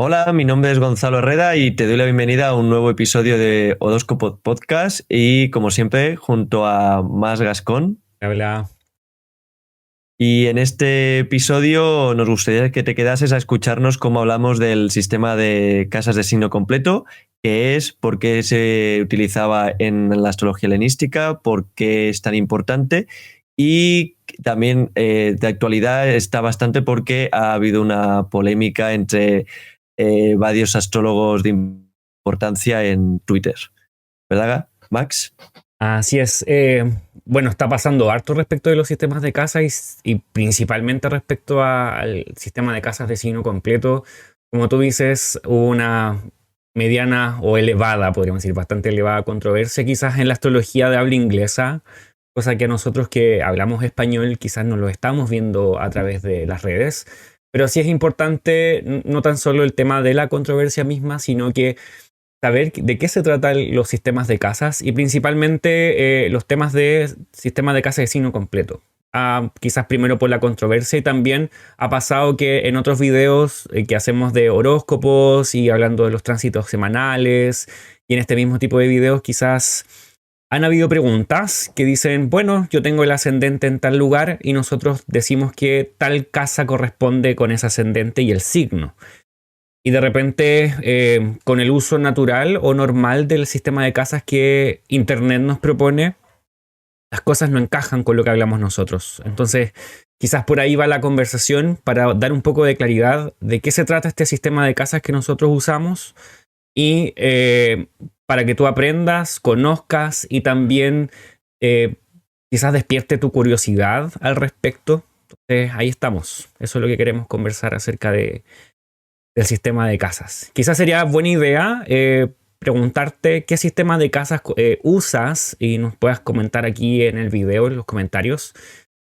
Hola, mi nombre es Gonzalo Herrera y te doy la bienvenida a un nuevo episodio de Horóscopo Podcast y como siempre junto a Mas Gascón. Habla. Y en este episodio nos gustaría que te quedases a escucharnos cómo hablamos del sistema de casas de signo completo, qué es, por qué se utilizaba en la astrología helenística, por qué es tan importante y también de actualidad está bastante porque ha habido una polémica entre varios astrólogos de importancia en Twitter. ¿Verdad, Max? Así es. Bueno, está pasando harto respecto de los sistemas de casa y principalmente respecto al sistema de casas de signo completo. Como tú dices, hubo una mediana o elevada, podríamos decir, bastante elevada controversia quizás en la astrología de habla inglesa, cosa que a nosotros que hablamos español quizás no lo estamos viendo a través de las redes. Pero sí es importante no tan solo el tema de la controversia misma, sino que saber de qué se tratan los sistemas de casas y principalmente los temas de sistema de casas de signo completo. Quizás primero por la controversia y también ha pasado que en otros videos que hacemos de horóscopos y hablando de los tránsitos semanales y en este mismo tipo de videos quizás han habido preguntas que dicen, bueno, yo tengo el ascendente en tal lugar y nosotros decimos que tal casa corresponde con ese ascendente y el signo. Y de repente, con el uso natural o normal del sistema de casas que Internet nos propone, las cosas no encajan con lo que hablamos nosotros. Entonces, quizás por ahí va la conversación para dar un poco de claridad de qué se trata este sistema de casas que nosotros usamos y para que tú aprendas, conozcas y también quizás despierte tu curiosidad al respecto. Entonces, ahí estamos. Eso es lo que queremos conversar acerca del sistema de casas. Quizás sería buena idea preguntarte qué sistema de casas usas y nos puedas comentar aquí en el video, en los comentarios,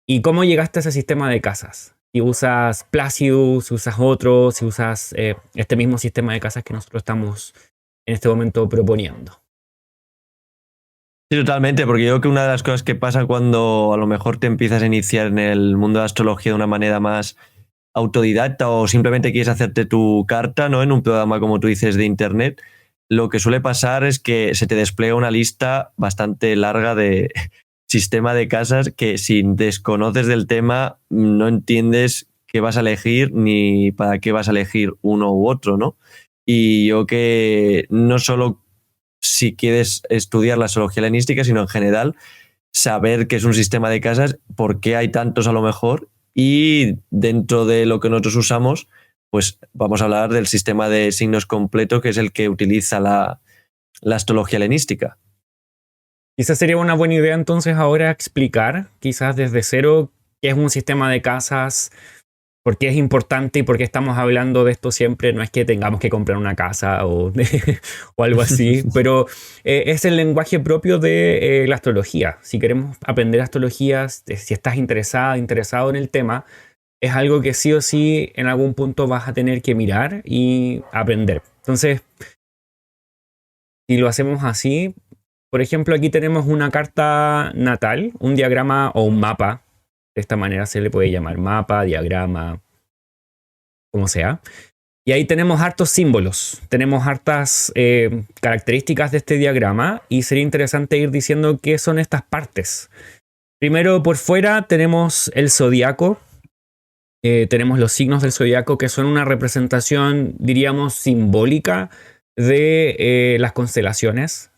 y cómo llegaste a ese sistema de casas. Si usas Placidus, si usas otro, si usas este mismo sistema de casas que nosotros estamos en este momento proponiendo. Sí, totalmente, porque yo creo que una de las cosas que pasa cuando a lo mejor te empiezas a iniciar en el mundo de la astrología de una manera más autodidacta o simplemente quieres hacerte tu carta, ¿no? En un programa, como tú dices, de internet, lo que suele pasar es que se te despliega una lista bastante larga de sistema de casas que si desconoces del tema no entiendes qué vas a elegir ni para qué vas a elegir uno u otro, ¿no? Y yo que no solo si quieres estudiar la astrología helenística, sino en general saber qué es un sistema de casas, por qué hay tantos a lo mejor y dentro de lo que nosotros usamos, pues vamos a hablar del sistema de signos completo, que es el que utiliza la astrología helenística. Quizás sería una buena idea entonces ahora explicar, quizás desde cero, qué es un sistema de casas, por qué es importante y por qué estamos hablando de esto siempre. No es que tengamos que comprar una casa o algo así, pero es el lenguaje propio de la astrología. Si queremos aprender astrología, si estás interesado en el tema, es algo que sí o sí en algún punto vas a tener que mirar y aprender. Entonces, si lo hacemos así, por ejemplo, aquí tenemos una carta natal, un diagrama o un mapa. De esta manera se le puede llamar mapa, diagrama, como sea. Y ahí tenemos hartos símbolos, tenemos hartas características de este diagrama y sería interesante ir diciendo qué son estas partes. Primero, por fuera tenemos el zodiaco. Tenemos los signos del zodiaco que son una representación, diríamos, simbólica de las constelaciones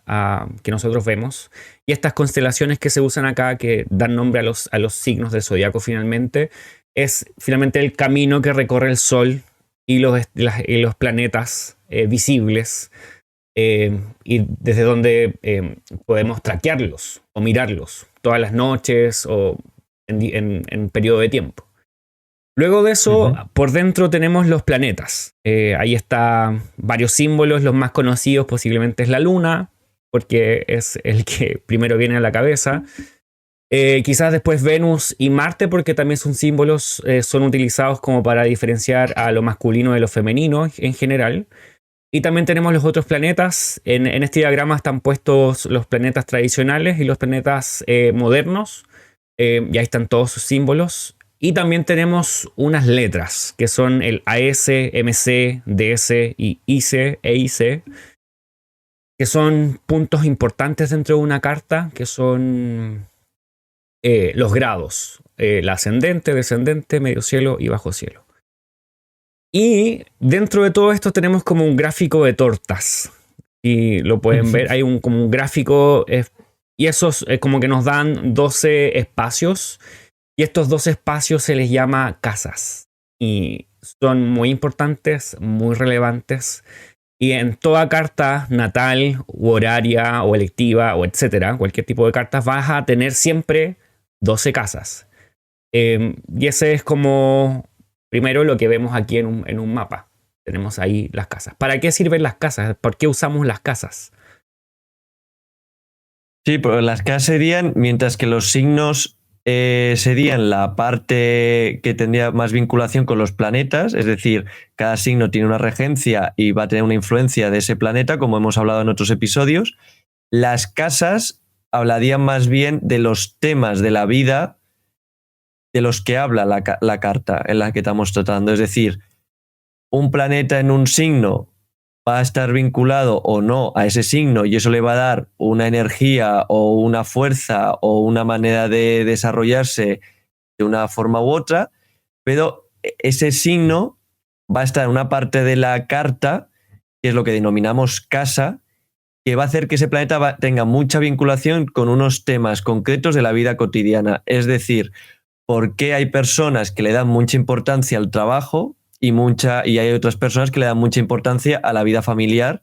que nosotros vemos. Y estas constelaciones que se usan acá, que dan nombre a los signos del zodiaco finalmente, es finalmente el camino que recorre el Sol y los planetas visibles, y desde donde podemos traquearlos o mirarlos todas las noches o en un periodo de tiempo. Luego de eso, por dentro tenemos los planetas. Ahí están varios símbolos, los más conocidos posiblemente es la Luna, porque es el que primero viene a la cabeza. Quizás después Venus y Marte, porque también son símbolos, son utilizados como para diferenciar a lo masculino de lo femenino en general. Y también tenemos los otros planetas. En este diagrama están puestos los planetas tradicionales y los planetas modernos. Y ahí están todos sus símbolos. Y también tenemos unas letras, que son el AS, MC, DS y IC, EIC, que son puntos importantes dentro de una carta, que son los grados, el ascendente, descendente, medio cielo y bajo cielo. Y dentro de todo esto tenemos como un gráfico de tortas. Y lo pueden ver, hay como un gráfico, y esos como que nos dan 12 espacios. Y estos 12 espacios se les llama casas. Y son muy importantes, muy relevantes. Y en toda carta natal, u horaria, o electiva, o etcétera, cualquier tipo de cartas, vas a tener siempre 12 casas. Y ese es como, primero, lo que vemos aquí en un mapa. Tenemos ahí las casas. ¿Para qué sirven las casas? ¿Por qué usamos las casas? Sí, pero las casas serían, mientras que los signos serían la parte que tendría más vinculación con los planetas, es decir, cada signo tiene una regencia y va a tener una influencia de ese planeta, como hemos hablado en otros episodios. Las casas hablarían más bien de los temas de la vida de los que habla la carta en la que estamos tratando. Es decir, un planeta en un signo va a estar vinculado o no a ese signo y eso le va a dar una energía o una fuerza o una manera de desarrollarse de una forma u otra, pero ese signo va a estar en una parte de la carta, que es lo que denominamos casa, que va a hacer que ese planeta tenga mucha vinculación con unos temas concretos de la vida cotidiana. Es decir, por qué hay personas que le dan mucha importancia al trabajo y hay otras personas que le dan mucha importancia a la vida familiar,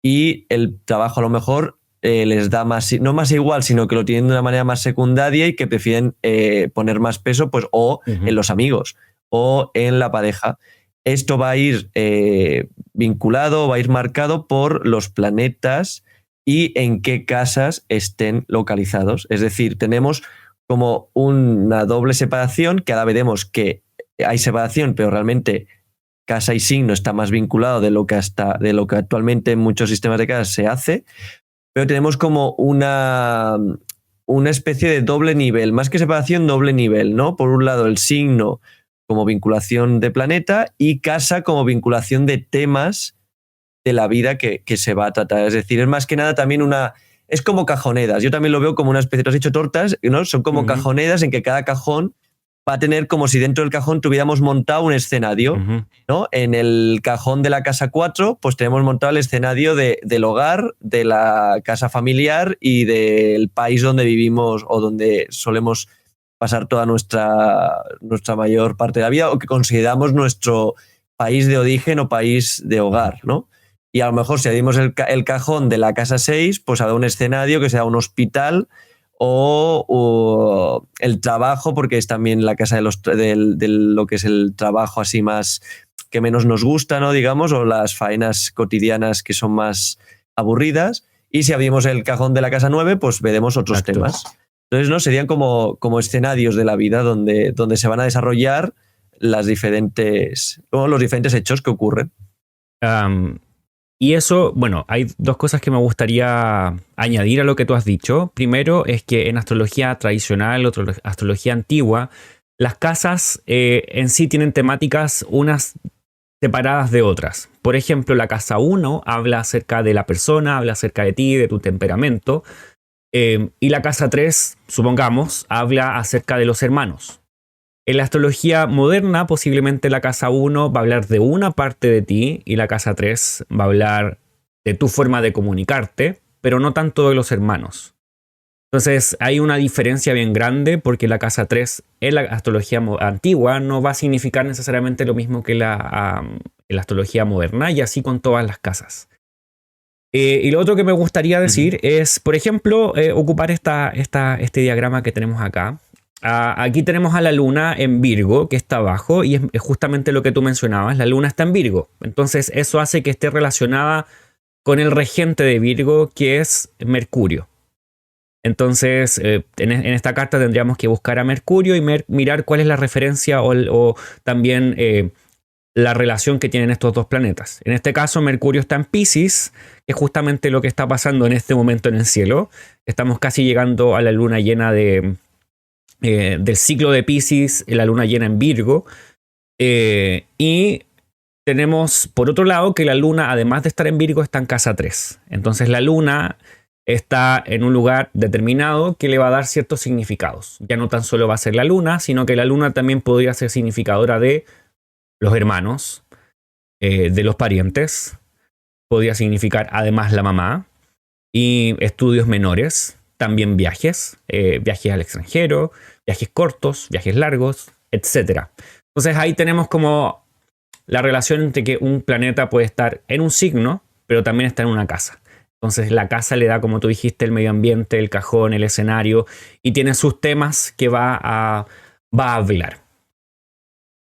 y el trabajo a lo mejor les da más, no más igual, sino que lo tienen de una manera más secundaria y que prefieren poner más peso, pues, o en los amigos o en la pareja. Esto va a ir vinculado, va a ir marcado por los planetas y en qué casas estén localizados. Es decir, tenemos como una doble separación, que ahora veremos que hay separación, pero realmente casa y signo está más vinculado de lo que actualmente en muchos sistemas de casas se hace, pero tenemos como una especie de doble nivel, más que separación, doble nivel, ¿no? Por un lado el signo como vinculación de planeta y casa como vinculación de temas de la vida que se va a tratar. Es decir, es más que nada también es como cajonedas. Yo también lo veo como una especie, tú has dicho tortas, ¿no? Son como cajonedas en que cada cajón va a tener como si dentro del cajón tuviéramos montado un escenario, ¿no? En el cajón de la casa 4, pues tenemos montado el escenario del hogar, de la casa familiar y del país donde vivimos o donde solemos pasar toda nuestra mayor parte de la vida, o que consideramos nuestro país de origen o país de hogar, ¿no? Y a lo mejor si abrimos el cajón de la casa 6, pues habrá un escenario que sea un hospital o el trabajo, porque es también la casa de lo que es el trabajo así más que menos nos gusta, ¿no? Digamos, o las faenas cotidianas que son más aburridas. Y si abrimos el cajón de la casa 9, pues veremos otros temas. Entonces, ¿no? Serían como escenarios de la vida donde se van a desarrollar los diferentes hechos que ocurren. Y eso, bueno, hay dos cosas que me gustaría añadir a lo que tú has dicho. Primero es que en astrología tradicional, astrología antigua, las casas en sí tienen temáticas unas separadas de otras. Por ejemplo, la casa 1 habla acerca de la persona, habla acerca de ti, de tu temperamento. Y la casa 3, supongamos, habla acerca de los hermanos. En la astrología moderna, posiblemente la casa 1 va a hablar de una parte de ti y la casa 3 va a hablar de tu forma de comunicarte, pero no tanto de los hermanos. Entonces hay una diferencia bien grande, porque la casa 3 en la astrología antigua no va a significar necesariamente lo mismo que en la astrología moderna, y así con todas las casas. Y lo otro que me gustaría decir es, por ejemplo, ocupar este diagrama que tenemos acá. Aquí tenemos a la luna en Virgo, que está abajo, y es justamente lo que tú mencionabas. La luna está en Virgo. Entonces eso hace que esté relacionada con el regente de Virgo, que es Mercurio. Entonces en esta carta tendríamos que buscar a Mercurio y mirar cuál es la referencia o también la relación que tienen estos dos planetas. En este caso, Mercurio está en Piscis, que es justamente lo que está pasando en este momento en el cielo. Estamos casi llegando a la luna llena de del ciclo de Piscis, la luna llena en Virgo. Y tenemos, por otro lado, que la luna, además de estar en Virgo, está en casa 3. Entonces la luna está en un lugar determinado que le va a dar ciertos significados. Ya no tan solo va a ser la luna, sino que la luna también podría ser significadora de los hermanos, de los parientes. Podría significar además la mamá y estudios menores, también viajes, viajes al extranjero, viajes cortos, viajes largos, etc. Entonces ahí tenemos como la relación entre que un planeta puede estar en un signo, pero también está en una casa. Entonces la casa le da, como tú dijiste, el medio ambiente, el cajón, el escenario, y tiene sus temas que va a hablar.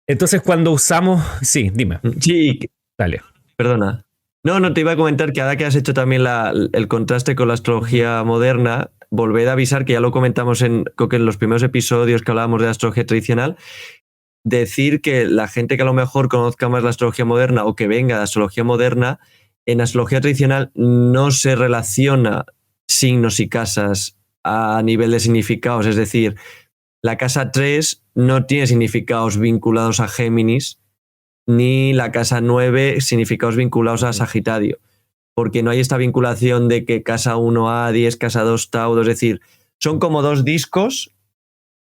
Entonces cuando usamos... Sí, dime. Sí, Dale. perdona. No, te iba a comentar que ahora que has hecho también el contraste con la astrología moderna, volver a avisar, que ya lo comentamos creo que en los primeros episodios que hablábamos de astrología tradicional, decir que la gente que a lo mejor conozca más la astrología moderna o que venga de astrología moderna, en astrología tradicional no se relaciona signos y casas a nivel de significados. Es decir, la casa 3 no tiene significados vinculados a Géminis, ni la casa 9 significados vinculados a Sagitario, porque no hay esta vinculación de que casa 1 Aries, casa 2 Tauro. Es decir, son como dos discos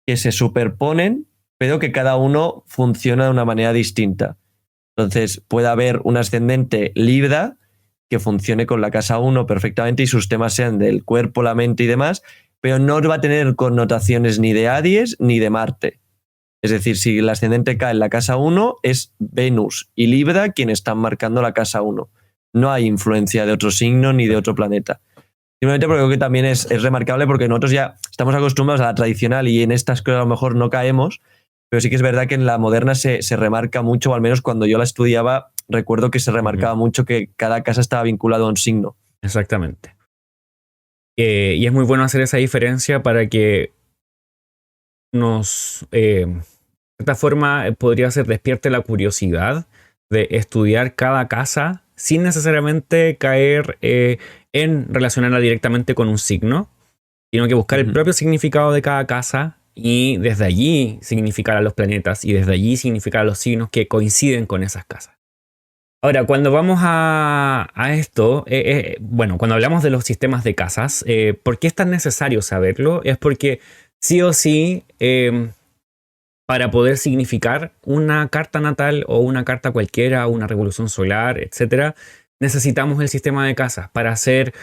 que se superponen, pero que cada uno funciona de una manera distinta. Entonces puede haber un ascendente Libra que funcione con la casa 1 perfectamente y sus temas sean del cuerpo, la mente y demás, pero no va a tener connotaciones ni de Aries ni de Marte. Es decir, si el ascendente cae en la casa 1, es Venus y Libra quienes están marcando la casa 1. No hay influencia de otro signo ni de otro planeta. Simplemente porque creo que también es remarcable, porque nosotros ya estamos acostumbrados a la tradicional y en estas cosas a lo mejor no caemos, pero sí que es verdad que en la moderna se remarca mucho, o al menos cuando yo la estudiaba, recuerdo que se remarcaba mucho que cada casa estaba vinculado a un signo. Exactamente. Y es muy bueno hacer esa diferencia para que nos, de cierta forma, podría ser despierte la curiosidad de estudiar cada casa sin necesariamente caer en relacionarla directamente con un signo, sino que buscar el propio significado de cada casa y desde allí significar a los planetas y desde allí significar a los signos que coinciden con esas casas. Ahora, cuando vamos a esto, bueno, cuando hablamos de los sistemas de casas, ¿por qué es tan necesario saberlo? Es porque sí o sí, para poder significar una carta natal o una carta cualquiera, una revolución solar, etcétera, necesitamos el sistema de casas para hacer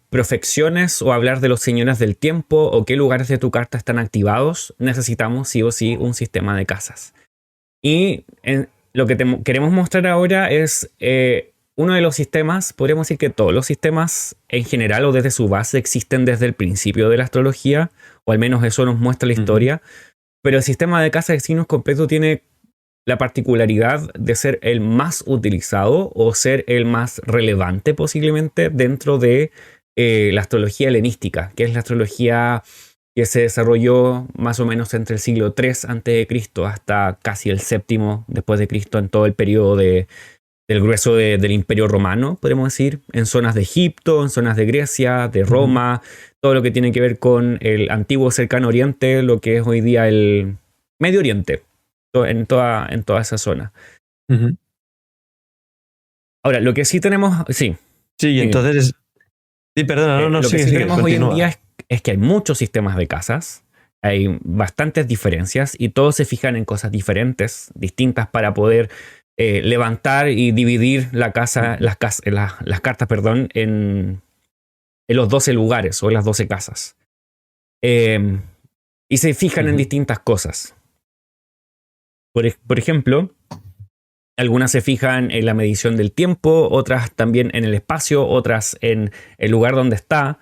profecciones o hablar de los señores del tiempo o qué lugares de tu carta están activados. Necesitamos sí o sí un sistema de casas. Y lo que queremos mostrar ahora es uno de los sistemas. Podríamos decir que todos los sistemas en general o desde su base existen desde el principio de la astrología, o al menos eso nos muestra la historia. Pero el sistema de casas de signos completo tiene la particularidad de ser el más utilizado o ser el más relevante posiblemente dentro de la astrología helenística, que es la astrología que se desarrolló más o menos entre el siglo III a.C. hasta casi el VII después de Cristo, en todo el periodo del grueso del Imperio Romano, podemos decir, en zonas de Egipto, en zonas de Grecia, de Roma, todo lo que tiene que ver con el antiguo cercano oriente, lo que es hoy día el Medio Oriente, en toda esa zona. Ahora, lo que sí tenemos... Sí, entonces... Sí, perdona, lo que sí tenemos hoy en día es es que hay muchos sistemas de casas, hay bastantes diferencias y todos se fijan en cosas diferentes, distintas para poder levantar y dividir la casa, las cartas, perdón, en los 12 lugares o en las 12 casas. Y se fijan en distintas cosas. Por ejemplo, algunas se fijan en la medición del tiempo, otras también en el espacio, otras en el lugar donde está.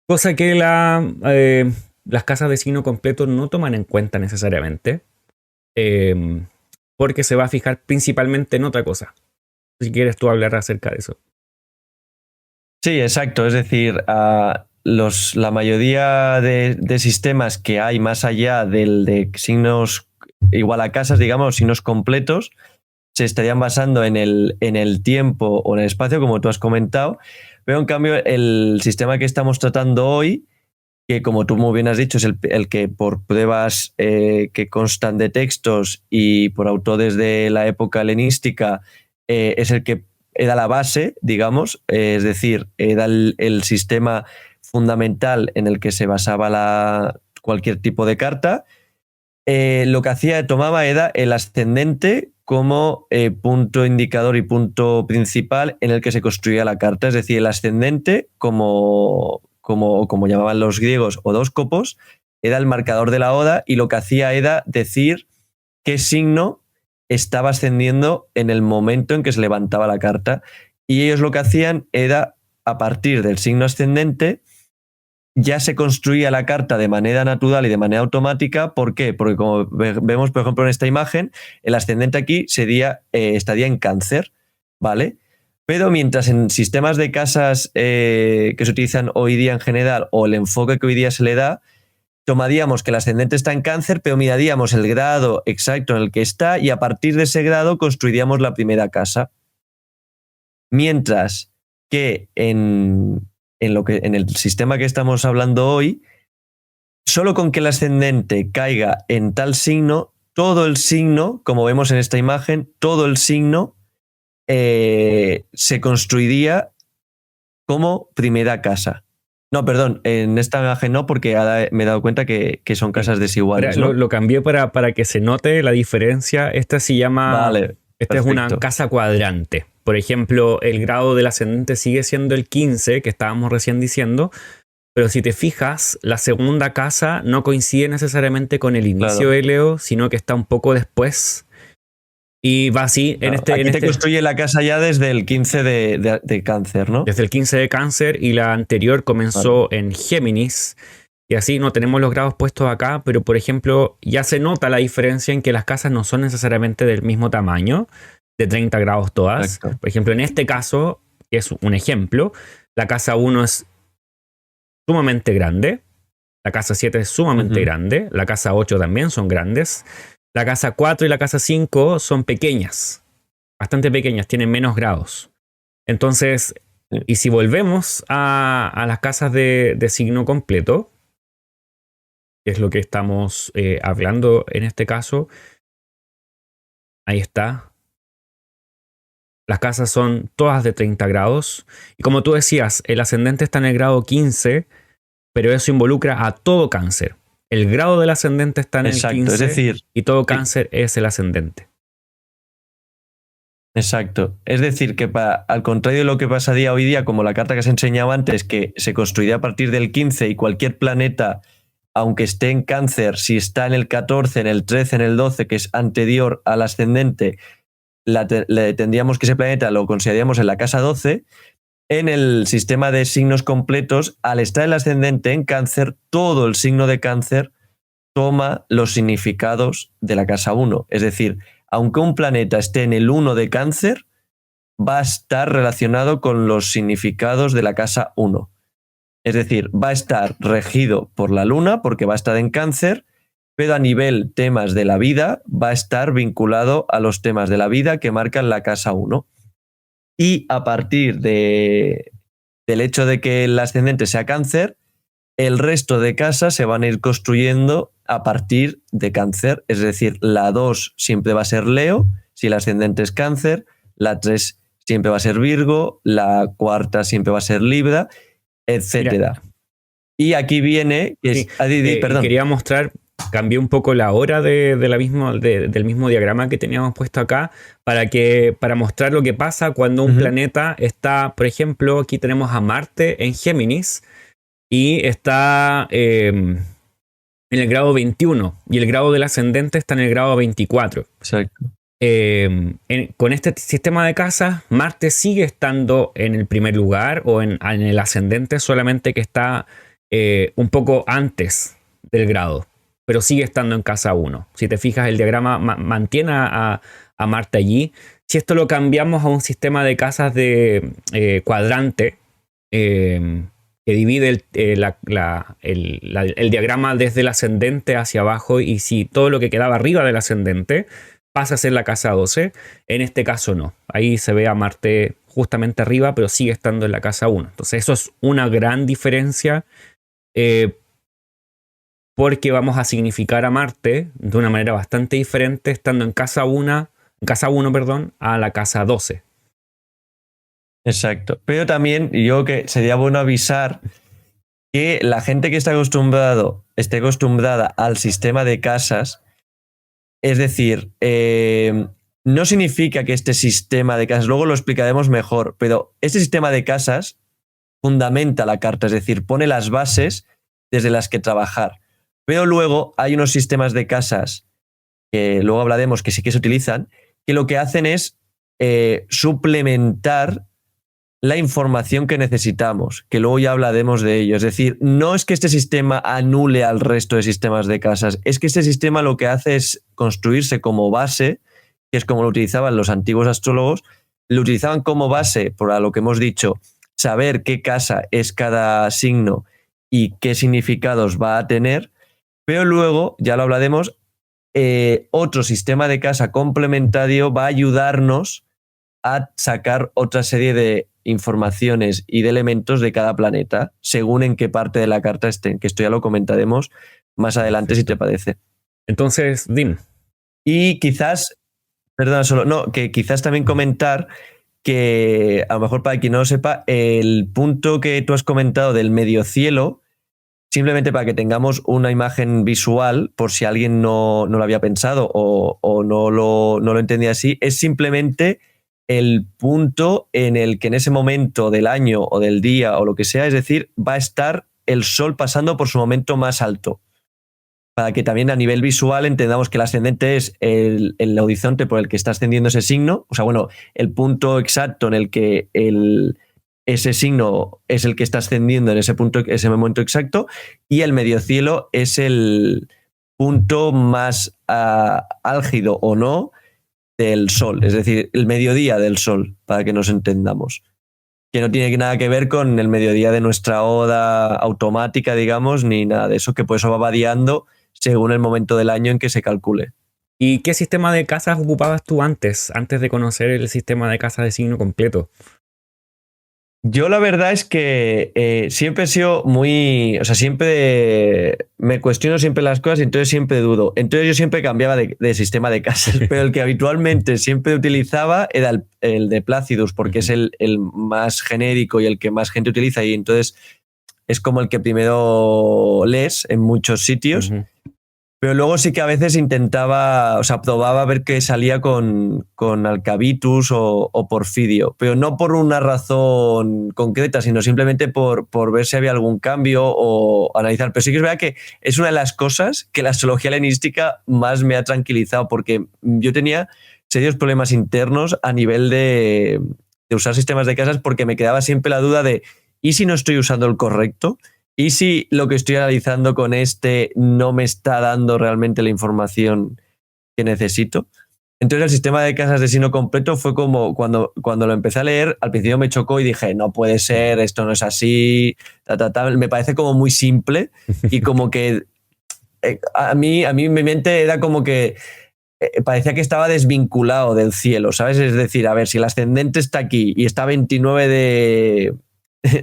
Cosa que las casas de signo completo no toman en cuenta necesariamente, porque se va a fijar principalmente en otra cosa. Si quieres tú hablar acerca de eso. Sí, exacto. Es decir, la mayoría de sistemas que hay más allá del de signos igual a casas, digamos, signos completos, se estarían basando en el tiempo o en el espacio, como tú has comentado. Pero en cambio, el sistema que estamos tratando hoy que como tú muy bien has dicho, es el que por pruebas que constan de textos y por autores de la época helenística es el que era la base, digamos, es decir, era el sistema fundamental en el que se basaba cualquier tipo de carta. Lo que hacía, tomaba era el ascendente como punto indicador y punto principal en el que se construía la carta, es decir, el ascendente como llamaban los griegos, horóscopos, era el marcador de la oda y lo que hacía era decir qué signo estaba ascendiendo en el momento en que se levantaba la carta. Y ellos lo que hacían era, a partir del signo ascendente, ya se construía la carta de manera natural y de manera automática. ¿Por qué? Porque como vemos, por ejemplo, en esta imagen, el ascendente aquí estaría en Cáncer, ¿vale? Pero mientras en sistemas de casas que se utilizan hoy día en general o el enfoque que hoy día se le da, tomaríamos que el ascendente está en Cáncer, pero miraríamos el grado exacto en el que está y a partir de ese grado construiríamos la primera casa. Mientras que en el sistema que estamos hablando hoy, solo con que el ascendente caiga en tal signo, todo el signo, como vemos en esta imagen, todo el signo se construiría como primera casa. No, perdón, en esta imagen no, porque ahora me he dado cuenta que son casas desiguales, ¿no? Lo cambié para que se note la diferencia. Esta se llama... Vale, esta es una casa cuadrante. Por ejemplo, el grado del ascendente sigue siendo el 15, que estábamos recién diciendo, pero si te fijas, la segunda casa no coincide necesariamente con el inicio de Leo, sino que está un poco después. Y va así. Claro, aquí te construye la casa ya desde el 15 de Cáncer, ¿no? Desde el 15 de Cáncer, y la anterior comenzó en Géminis. Y así no tenemos los grados puestos acá, pero por ejemplo, ya se nota la diferencia en que las casas no son necesariamente del mismo tamaño, de 30 grados todas. Correcto. Por ejemplo, en este caso, que es un ejemplo, la casa 1 es sumamente grande, la casa 7 es sumamente grande, la casa 8 también son grandes, la casa 4 y la casa 5 son pequeñas, bastante pequeñas, tienen menos grados. Entonces, y si volvemos a las casas de signo completo, que es lo que estamos hablando en este caso, ahí está. Las casas son todas de 30 grados. Y como tú decías, el ascendente está en el grado 15, pero eso involucra a todo Cáncer. El grado del ascendente está en el 15, es decir, y todo Cáncer es el ascendente. Exacto. Es decir, que al contrario de lo que pasaría hoy día, como la carta que se enseñaba antes, que se construiría a partir del 15 y cualquier planeta, aunque esté en Cáncer, si está en el 14, en el 13, en el 12, que es anterior al ascendente, tendríamos que ese planeta lo consideraríamos en la casa 12. En el sistema de signos completos, al estar el ascendente en Cáncer, todo el signo de Cáncer toma los significados de la casa 1. Es decir, aunque un planeta esté en el 1 de Cáncer, va a estar relacionado con los significados de la casa 1. Es decir, va a estar regido por la Luna porque va a estar en Cáncer, pero a nivel temas de la vida va a estar vinculado a los temas de la vida que marcan la casa 1. Y a partir del hecho de que el ascendente sea Cáncer, el resto de casas se van a ir construyendo a partir de Cáncer. Es decir, la 2 siempre va a ser Leo, si el ascendente es Cáncer, la 3 siempre va a ser Virgo, la 4 siempre va a ser Libra, etc. Y aquí viene... perdón. Quería mostrar... Cambié un poco la hora del mismo diagrama que teníamos puesto acá para mostrar lo que pasa cuando un planeta está, por ejemplo, aquí tenemos a Marte en Géminis y está en el grado 21 y el grado del ascendente está en el grado 24. Exacto. Con este sistema de casas, Marte sigue estando en el primer lugar o en el ascendente, solamente que está un poco antes del grado, pero sigue estando en casa 1. Si te fijas, el diagrama mantiene a Marte allí. Si esto lo cambiamos a un sistema de casas de cuadrante, que divide el diagrama desde el ascendente hacia abajo, y si todo lo que quedaba arriba del ascendente pasa a ser la casa 12, en este caso no. Ahí se ve a Marte justamente arriba, pero sigue estando en la casa 1. Entonces eso es una gran diferencia. porque vamos a significar a Marte de una manera bastante diferente estando en casa 1, perdón, a la casa 12. Exacto. Pero también yo que sería bueno avisar que la gente que esté acostumbrada al sistema de casas, es decir, no significa que este sistema de casas, luego lo explicaremos mejor, pero este sistema de casas fundamenta la carta, es decir, pone las bases desde las que trabajar. Pero luego hay unos sistemas de casas que luego hablaremos que sí que se utilizan, que lo que hacen es suplementar la información que necesitamos, que luego ya hablaremos de ello. Es decir, no es que este sistema anule al resto de sistemas de casas, es que este sistema lo que hace es construirse como base, que es como lo utilizaban los antiguos astrólogos, lo utilizaban como base, por lo que hemos dicho, saber qué casa es cada signo y qué significados va a tener, pero luego, ya lo hablaremos, otro sistema de casa complementario va a ayudarnos a sacar otra serie de informaciones y de elementos de cada planeta, según en qué parte de la carta estén, que esto ya lo comentaremos más adelante si te parece. Entonces, Dim. Y quizás, que quizás también comentar que, a lo mejor para quien no lo sepa, el punto que tú has comentado del medio cielo, simplemente para que tengamos una imagen visual, por si alguien no lo había pensado o no lo entendía así, es simplemente el punto en el que en ese momento del año o del día o lo que sea, es decir, va a estar el Sol pasando por su momento más alto. Para que también a nivel visual entendamos que el ascendente es el horizonte por el que está ascendiendo ese signo, o sea, bueno, el punto exacto en el que ese signo es el que está ascendiendo en ese momento exacto, y el medio cielo es el punto más álgido o no del Sol, es decir, el mediodía del Sol, para que nos entendamos. Que no tiene nada que ver con el mediodía de nuestra oda automática, digamos, ni nada de eso, que por eso va variando según el momento del año en que se calcule. ¿Y qué sistema de casas ocupabas tú antes de conocer el sistema de casas de signo completo? Yo la verdad es que siempre he sido muy... O sea, siempre me cuestiono siempre las cosas y entonces siempre dudo. Entonces yo siempre cambiaba de sistema de casas, pero el que habitualmente siempre utilizaba era el de Placidus, porque es el más genérico y el que más gente utiliza, y entonces es como el que primero lees en muchos sitios. Pero luego sí que a veces intentaba, o sea, probaba a ver qué salía con Alcabitus o Porfidio, pero no por una razón concreta, sino simplemente por ver si había algún cambio o analizar. Pero sí que es verdad que es una de las cosas que la astrología helenística más me ha tranquilizado, porque yo tenía serios problemas internos a nivel de usar sistemas de casas, porque me quedaba siempre la duda de ¿y si no estoy usando el correcto? ¿Y si lo que estoy analizando con este no me está dando realmente la información que necesito? Entonces el sistema de casas de signo completo fue como cuando lo empecé a leer, al principio me chocó y dije, no puede ser, esto no es así, me parece como muy simple y como que a mí mi mente era como que parecía que estaba desvinculado del cielo, ¿sabes? Es decir, a ver, si el ascendente está aquí y está 29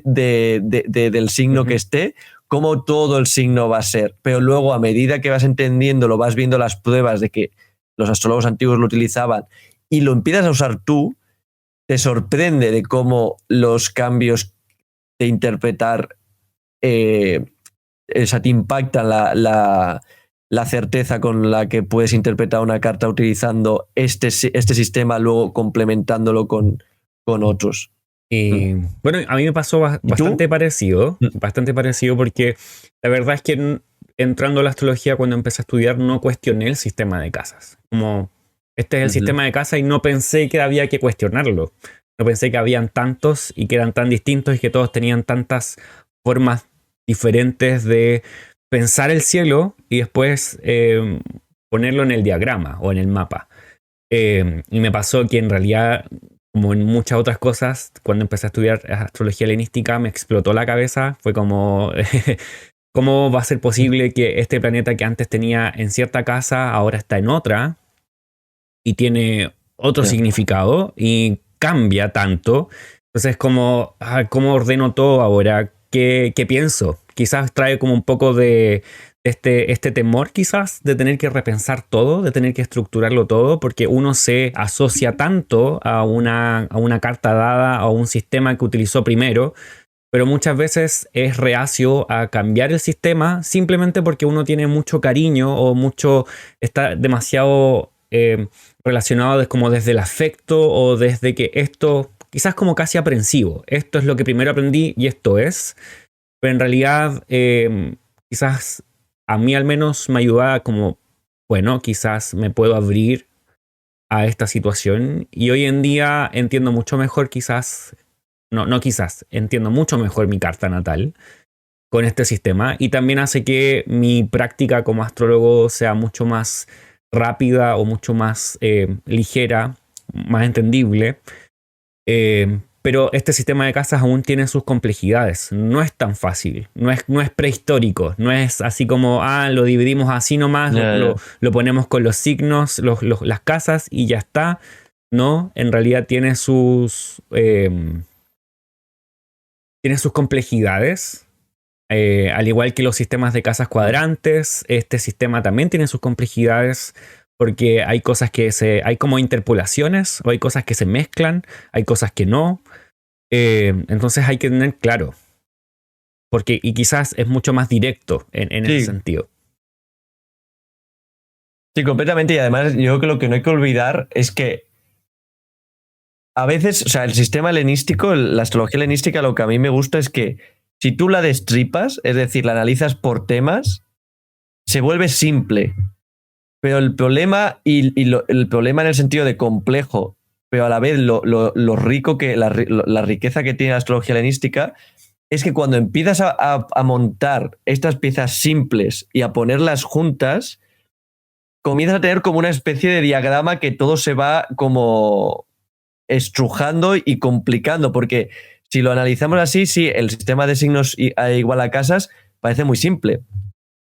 del signo que esté, cómo todo el signo va a ser. Pero luego, a medida que vas entendiendo, lo vas viendo las pruebas de que los astrólogos antiguos lo utilizaban y lo empiezas a usar tú, te sorprende de cómo los cambios de interpretar te impactan la certeza con la que puedes interpretar una carta utilizando este sistema, luego complementándolo con otros. Bueno, a mí me pasó bastante parecido porque la verdad es que entrando a la astrología, cuando empecé a estudiar, no cuestioné el sistema de casas. Como este es el sistema de casas y no pensé que había que cuestionarlo. No pensé que habían tantos y que eran tan distintos y que todos tenían tantas formas diferentes de pensar el cielo y después ponerlo en el diagrama o en el mapa. Y me pasó que en realidad, como en muchas otras cosas, cuando empecé a estudiar astrología helenística me explotó la cabeza. Fue como, ¿cómo va a ser posible que este planeta que antes tenía en cierta casa ahora está en otra y tiene otro significado y cambia tanto? Entonces, ¿cómo ordeno todo ahora? ¿Qué pienso? Quizás trae como un poco de este temor quizás de tener que repensar todo, de tener que estructurarlo todo, porque uno se asocia tanto a una carta dada, a un sistema que utilizó primero, pero muchas veces es reacio a cambiar el sistema simplemente porque uno tiene mucho cariño o está demasiado relacionado como desde el afecto o desde que esto, quizás como casi aprensivo. Esto es lo que primero aprendí y esto es, pero en realidad quizás a mí al menos me ayudaba como, bueno, quizás me puedo abrir a esta situación y hoy en día entiendo mucho mejor quizás, no quizás, entiendo mucho mejor mi carta natal con este sistema y también hace que mi práctica como astrólogo sea mucho más rápida o mucho más ligera, más entendible. Pero este sistema de casas aún tiene sus complejidades. No es tan fácil, no es prehistórico, no es así como, lo dividimos así nomás, lo ponemos con los signos, las casas y ya está. No, en realidad tiene sus complejidades. Al igual que los sistemas de casas cuadrantes, este sistema también tiene sus complejidades porque hay cosas hay como interpolaciones o hay cosas que se mezclan, hay cosas que no. Entonces hay que tener claro. Y quizás es mucho más directo en ese sentido. Sí, completamente. Y además yo creo que lo que no hay que olvidar es que a veces, o sea, el sistema helenístico, la astrología helenística, lo que a mí me gusta es que si tú la destripas, es decir, la analizas por temas, se vuelve simple. Pero el problema, el problema en el sentido de complejo, pero a la vez lo rico la riqueza que tiene la astrología helenística, es que cuando empiezas a montar estas piezas simples y a ponerlas juntas, comienzas a tener como una especie de diagrama que todo se va como estrujando y complicando, porque si lo analizamos así, sí, el sistema de signos igual a casas parece muy simple.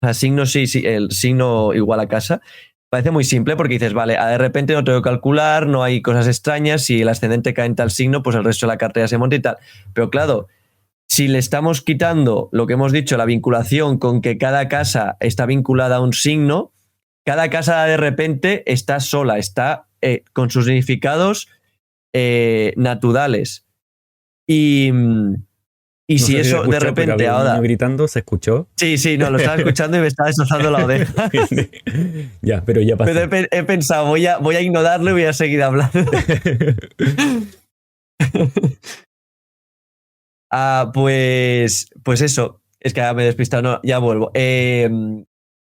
O sea, signos sí, el signo igual a casa parece muy simple porque dices, vale, de repente no tengo que calcular, no hay cosas extrañas, si el ascendente cae en tal signo, pues el resto de la carta ya se monta y tal. Pero claro, si le estamos quitando lo que hemos dicho, la vinculación con que cada casa está vinculada a un signo, cada casa de repente está sola, está con sus significados naturales. Y No si sé eso escuchó, de repente pero había un ahora... niño gritando, ¿se escuchó? Sí, no, lo estaba escuchando y me estaba destrozando la oreja. Ya, pero ya pasó. Pero he pensado, voy a ignorarlo y voy a seguir hablando. Pues eso. Es que ahora me he despistado, no, ya vuelvo. Es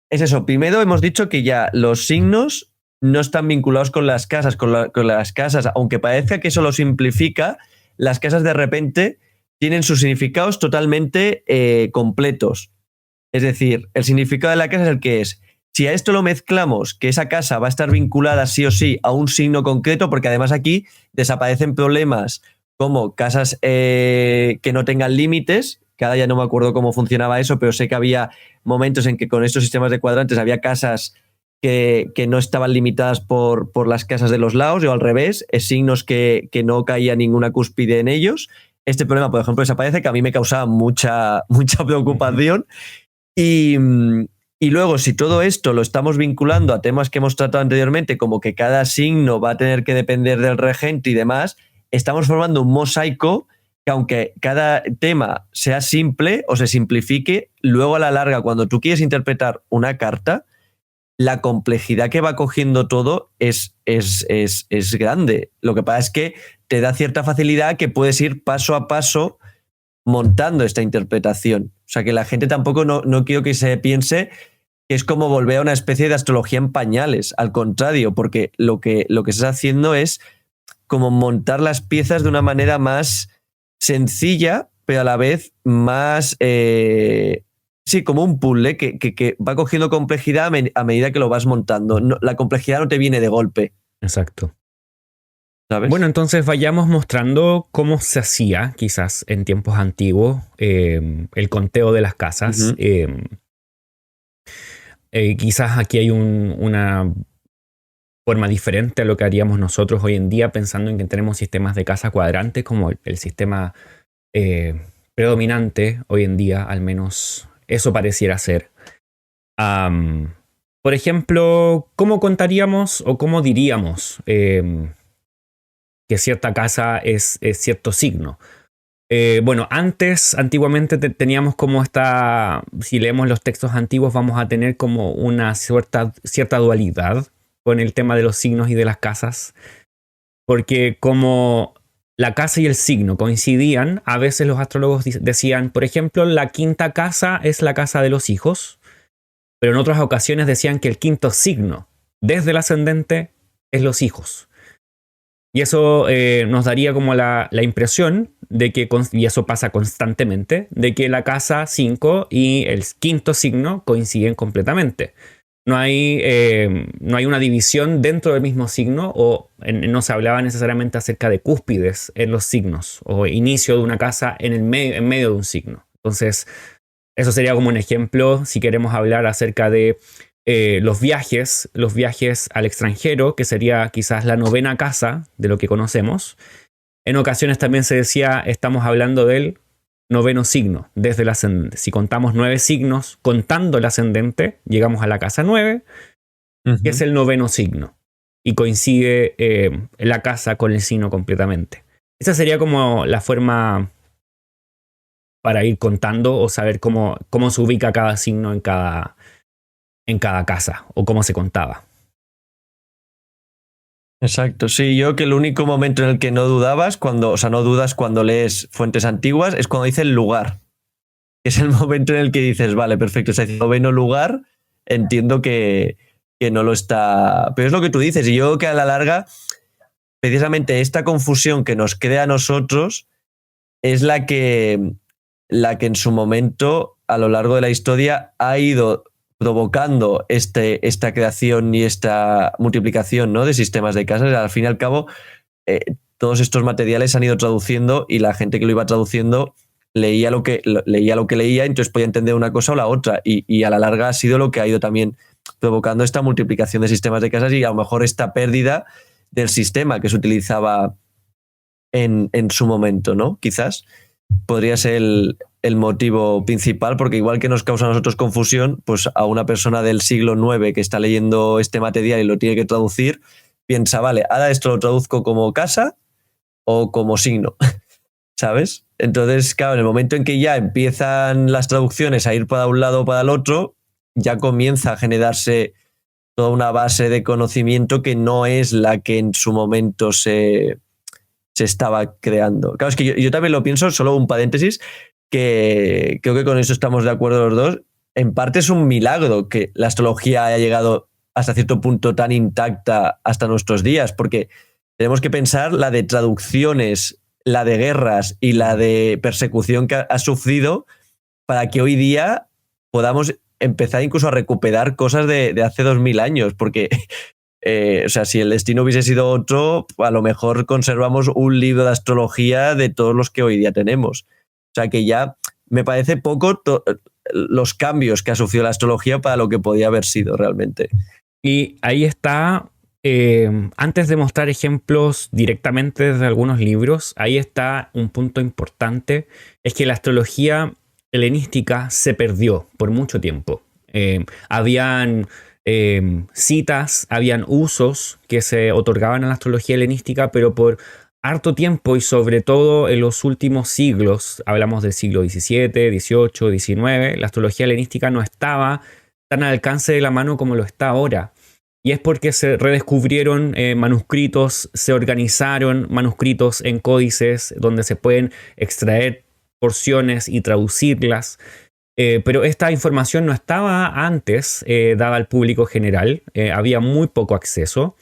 eso. Primero hemos dicho que ya los signos no están vinculados con las casas. Con las casas, aunque parezca que eso lo simplifica, las casas de repente tienen sus significados totalmente completos. Es decir, el significado de la casa es el que es. Si a esto lo mezclamos, que esa casa va a estar vinculada sí o sí a un signo concreto, porque además aquí desaparecen problemas como casas que no tengan límites, que ahora ya no me acuerdo cómo funcionaba eso, pero sé que había momentos en que con estos sistemas de cuadrantes había casas que no estaban limitadas por las casas de los lados, o al revés, signos que no caía ninguna cúspide en ellos. Este problema, por ejemplo, desaparece, que a mí me causaba mucha preocupación. Y luego, si todo esto lo estamos vinculando a temas que hemos tratado anteriormente, como que cada signo va a tener que depender del regente y demás, estamos formando un mosaico que, aunque cada tema sea simple o se simplifique, luego a la larga, cuando tú quieres interpretar una carta, la complejidad que va cogiendo todo es grande. Lo que pasa es que te da cierta facilidad que puedes ir paso a paso montando esta interpretación. O sea, que la gente tampoco no quiero que se piense que es como volver a una especie de astrología en pañales. Al contrario, porque lo que estás haciendo es como montar las piezas de una manera más sencilla, pero a la vez más... sí, como un puzzle que va cogiendo complejidad a medida que lo vas montando. La complejidad no te viene de golpe. Exacto. ¿Sabes? Bueno, entonces vayamos mostrando cómo se hacía, quizás en tiempos antiguos, el conteo de las casas. Quizás aquí hay una forma diferente a lo que haríamos nosotros hoy en día, pensando en que tenemos sistemas de casa cuadrantes como el sistema predominante hoy en día, al menos eso pareciera ser. Por ejemplo, ¿cómo contaríamos o cómo diríamos que cierta casa es cierto signo? Bueno, antiguamente teníamos como si leemos los textos antiguos, vamos a tener como una cierta dualidad con el tema de los signos y de las casas, porque como la casa y el signo coincidían, a veces los astrólogos decían, por ejemplo, la quinta casa es la casa de los hijos, pero en otras ocasiones decían que el quinto signo, desde el ascendente, es los hijos. Y eso nos daría como la impresión de que, y eso pasa constantemente, de que la casa 5 y el quinto signo coinciden completamente. No hay una división dentro del mismo signo no se hablaba necesariamente acerca de cúspides en los signos o inicio de una casa en medio de un signo. Entonces, eso sería como un ejemplo si queremos hablar acerca de los viajes al extranjero, que sería quizás la novena casa de lo que conocemos. En ocasiones también se decía, estamos hablando del noveno signo, desde el ascendente. Si contamos 9 signos, contando el ascendente, llegamos a la casa 9, que es el noveno signo. Y coincide la casa con el signo completamente. Esa sería como la forma para ir contando o saber cómo se ubica cada signo en cada casa o cómo se contaba. Exacto, sí, yo que el único momento en el que no dudabas, no dudas cuando lees fuentes antiguas, es cuando dice el lugar. Es el momento en el que dices, vale, perfecto, es el noveno lugar, entiendo que no lo está. Pero es lo que tú dices, y yo creo que a la larga, precisamente esta confusión que nos crea a nosotros es la que en su momento, a lo largo de la historia, ha ido provocando esta creación y esta multiplicación, ¿no?, de sistemas de casas. Al fin y al cabo, todos estos materiales se han ido traduciendo y la gente que lo iba traduciendo leía lo que leía, entonces podía entender una cosa o la otra. Y a la larga ha sido lo que ha ido también provocando esta multiplicación de sistemas de casas y a lo mejor esta pérdida del sistema que se utilizaba en su momento, ¿no? Quizás podría ser el motivo principal, porque igual que nos causa a nosotros confusión, pues a una persona del siglo IX que está leyendo este material y lo tiene que traducir, piensa, vale, ahora esto lo traduzco como casa o como signo, ¿sabes? Entonces, claro, en el momento en que ya empiezan las traducciones a ir para un lado o para el otro, ya comienza a generarse toda una base de conocimiento que no es la que en su momento se estaba creando. Claro, es que yo también lo pienso, solo un paréntesis, que creo que con eso estamos de acuerdo los dos. En parte es un milagro que la astrología haya llegado hasta cierto punto tan intacta hasta nuestros días, porque tenemos que pensar la de traducciones, la de guerras y la de persecución que ha sufrido para que hoy día podamos empezar incluso a recuperar cosas de hace 2000 años, porque si el destino hubiese sido otro, a lo mejor conservamos un libro de astrología de todos los que hoy día tenemos. O sea que ya me parece poco los cambios que ha sufrido la astrología para lo que podía haber sido realmente. Y ahí está, antes de mostrar ejemplos directamente desde algunos libros, ahí está un punto importante, es que la astrología helenística se perdió por mucho tiempo. Habían citas, habían usos que se otorgaban a la astrología helenística, pero por harto tiempo y sobre todo en los últimos siglos, hablamos del siglo XVII, XVIII, XIX, la astrología helenística no estaba tan al alcance de la mano como lo está ahora. Y es porque se redescubrieron manuscritos, se organizaron manuscritos en códices donde se pueden extraer porciones y traducirlas. Pero esta información no estaba antes dada al público general, había muy poco acceso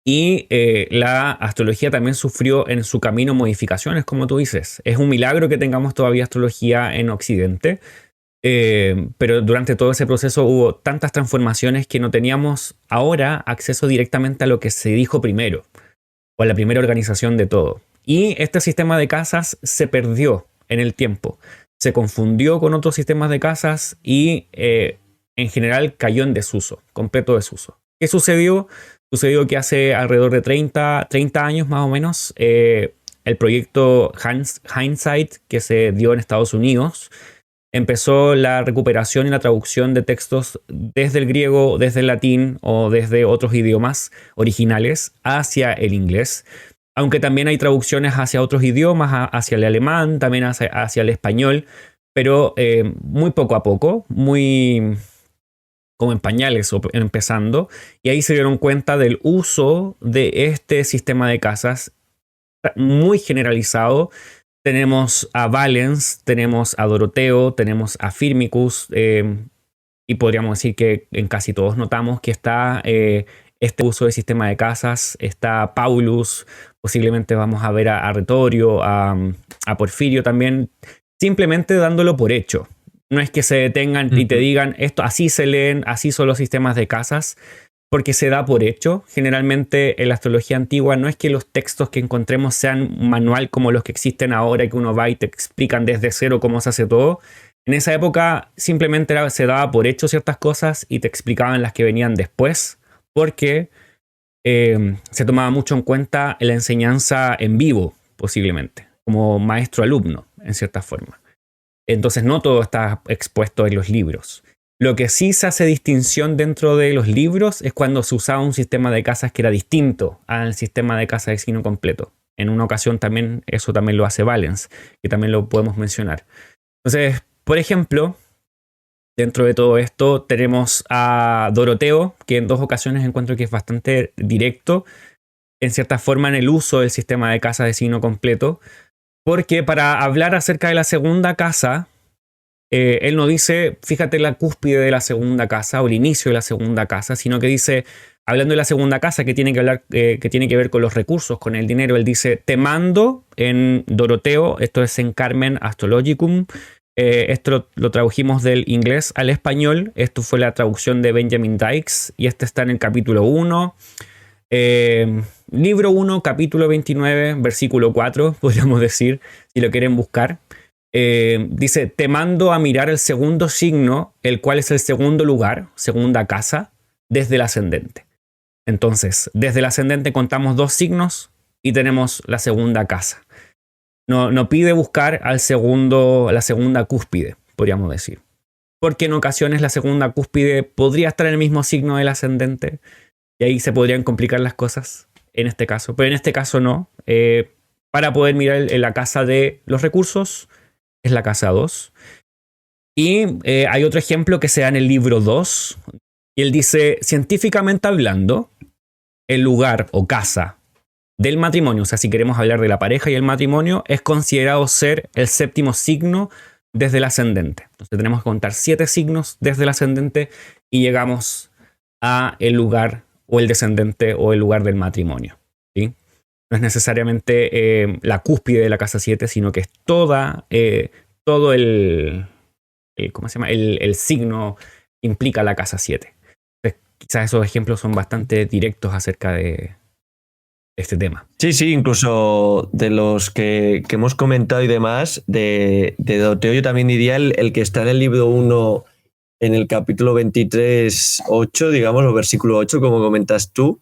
y la astrología también sufrió en su camino modificaciones, como tú dices. Es un milagro que tengamos todavía astrología en Occidente, pero durante todo ese proceso hubo tantas transformaciones que no teníamos ahora acceso directamente a lo que se dijo primero, o a la primera organización de todo. Y este sistema de casas se perdió en el tiempo. Se confundió con otros sistemas de casas y en general cayó en desuso, completo desuso. ¿Qué sucedió? Sucedió que hace alrededor de 30 años más o menos, el proyecto Hindsight que se dio en Estados Unidos, empezó la recuperación y la traducción de textos desde el griego, desde el latín o desde otros idiomas originales hacia el inglés. Aunque también hay traducciones hacia otros idiomas, hacia el alemán, también hacia el español, pero muy poco a poco, muy como en pañales empezando, y ahí se dieron cuenta del uso de este sistema de casas muy generalizado. Tenemos a Valens, tenemos a Doroteo, tenemos a Firmicus, y podríamos decir que en casi todos notamos que está este uso del sistema de casas, está Paulus, posiblemente vamos a ver a Retorio, a Porfirio también, simplemente dándolo por hecho. No es que se detengan y te digan, esto así se leen, así son los sistemas de casas, porque se da por hecho. Generalmente en la astrología antigua no es que los textos que encontremos sean manual como los que existen ahora, que uno va y te explican desde cero cómo se hace todo. En esa época simplemente se daba por hecho ciertas cosas y te explicaban las que venían después, porque se tomaba mucho en cuenta la enseñanza en vivo, posiblemente, como maestro-alumno, en cierta forma. Entonces no todo está expuesto en los libros. Lo que sí se hace distinción dentro de los libros es cuando se usaba un sistema de casas que era distinto al sistema de casa de signo completo. En una ocasión también eso también lo hace Valens, que también lo podemos mencionar. Entonces, por ejemplo, dentro de todo esto tenemos a Doroteo, que en 2 ocasiones encuentro que es bastante directo, en cierta forma, en el uso del sistema de casa de signo completo, porque para hablar acerca de la segunda casa, él no dice, fíjate la cúspide de la segunda casa o el inicio de la segunda casa, sino que dice, hablando de la segunda casa que tiene que ver con los recursos, con el dinero, él dice, te mando en Doroteo, esto es en Carmen Astrologicum, esto lo tradujimos del inglés al español, esto fue la traducción de Benjamin Dykes y este está en el capítulo 1. Libro 1, capítulo 29, versículo 4, podríamos decir, si lo quieren buscar. Dice, te mando a mirar el segundo signo, el cual es el segundo lugar, segunda casa, desde el ascendente. Entonces, desde el ascendente contamos 2 signos y tenemos la segunda casa. No pide buscar la segunda cúspide, podríamos decir. Porque en ocasiones la segunda cúspide podría estar en el mismo signo del ascendente y ahí se podrían complicar las cosas en este caso. Pero en este caso no. Para poder mirar en la casa de los recursos, es la casa 2. Y hay otro ejemplo que se da en el libro 2. Y él dice, científicamente hablando, el lugar o casa del matrimonio, o sea, si queremos hablar de la pareja y el matrimonio, es considerado ser el 7º signo desde el ascendente. Entonces tenemos que contar 7 signos desde el ascendente y llegamos a el lugar o el descendente o el lugar del matrimonio, ¿sí? No es necesariamente la cúspide de la casa 7, sino que es todo ¿cómo se llama? El signo implica la casa 7. Entonces, quizás esos ejemplos son bastante directos acerca de este tema. Sí, incluso de los que hemos comentado y demás, de Doroteo yo también diría el que está en el libro 1, en el capítulo 23, 8, digamos, o versículo 8, como comentas tú,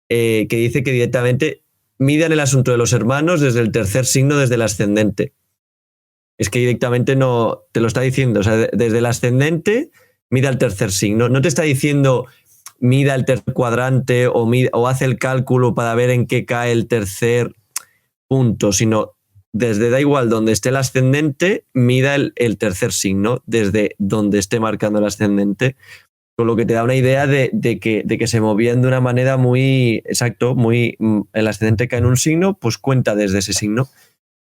que dice que directamente midan el asunto de los hermanos desde el tercer signo, desde el ascendente. Es que directamente no te lo está diciendo, o sea, desde el ascendente mida el tercer signo. No te está diciendo mida el tercer cuadrante o hace el cálculo para ver en qué cae el tercer punto, sino desde, da igual, donde esté el ascendente, mida el tercer signo, desde donde esté marcando el ascendente, con lo que te da una idea de que se movían de una manera muy, exacto, el ascendente cae en un signo, pues cuenta desde ese signo.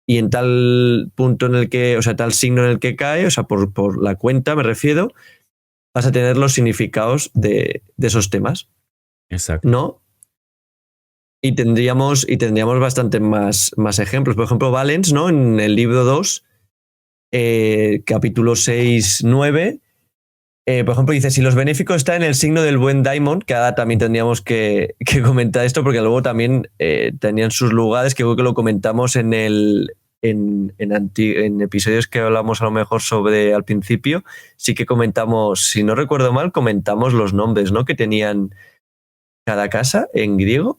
Y en tal punto en el que, o sea, tal signo en el que cae, o sea, por la cuenta me refiero, vas a tener los significados de esos temas. Exacto. ¿No? Y tendríamos bastante más ejemplos. Por ejemplo, Valens, ¿no? En el libro 2, capítulo 6, 9, por ejemplo, dice, si los benéficos están en el signo del buen Daimon, que ahora también tendríamos que comentar esto, porque luego también tenían sus lugares, que creo que lo comentamos en episodios que hablamos a lo mejor sobre al principio, sí que comentamos, si no recuerdo mal, comentamos los nombres, ¿no? Que tenían cada casa en griego.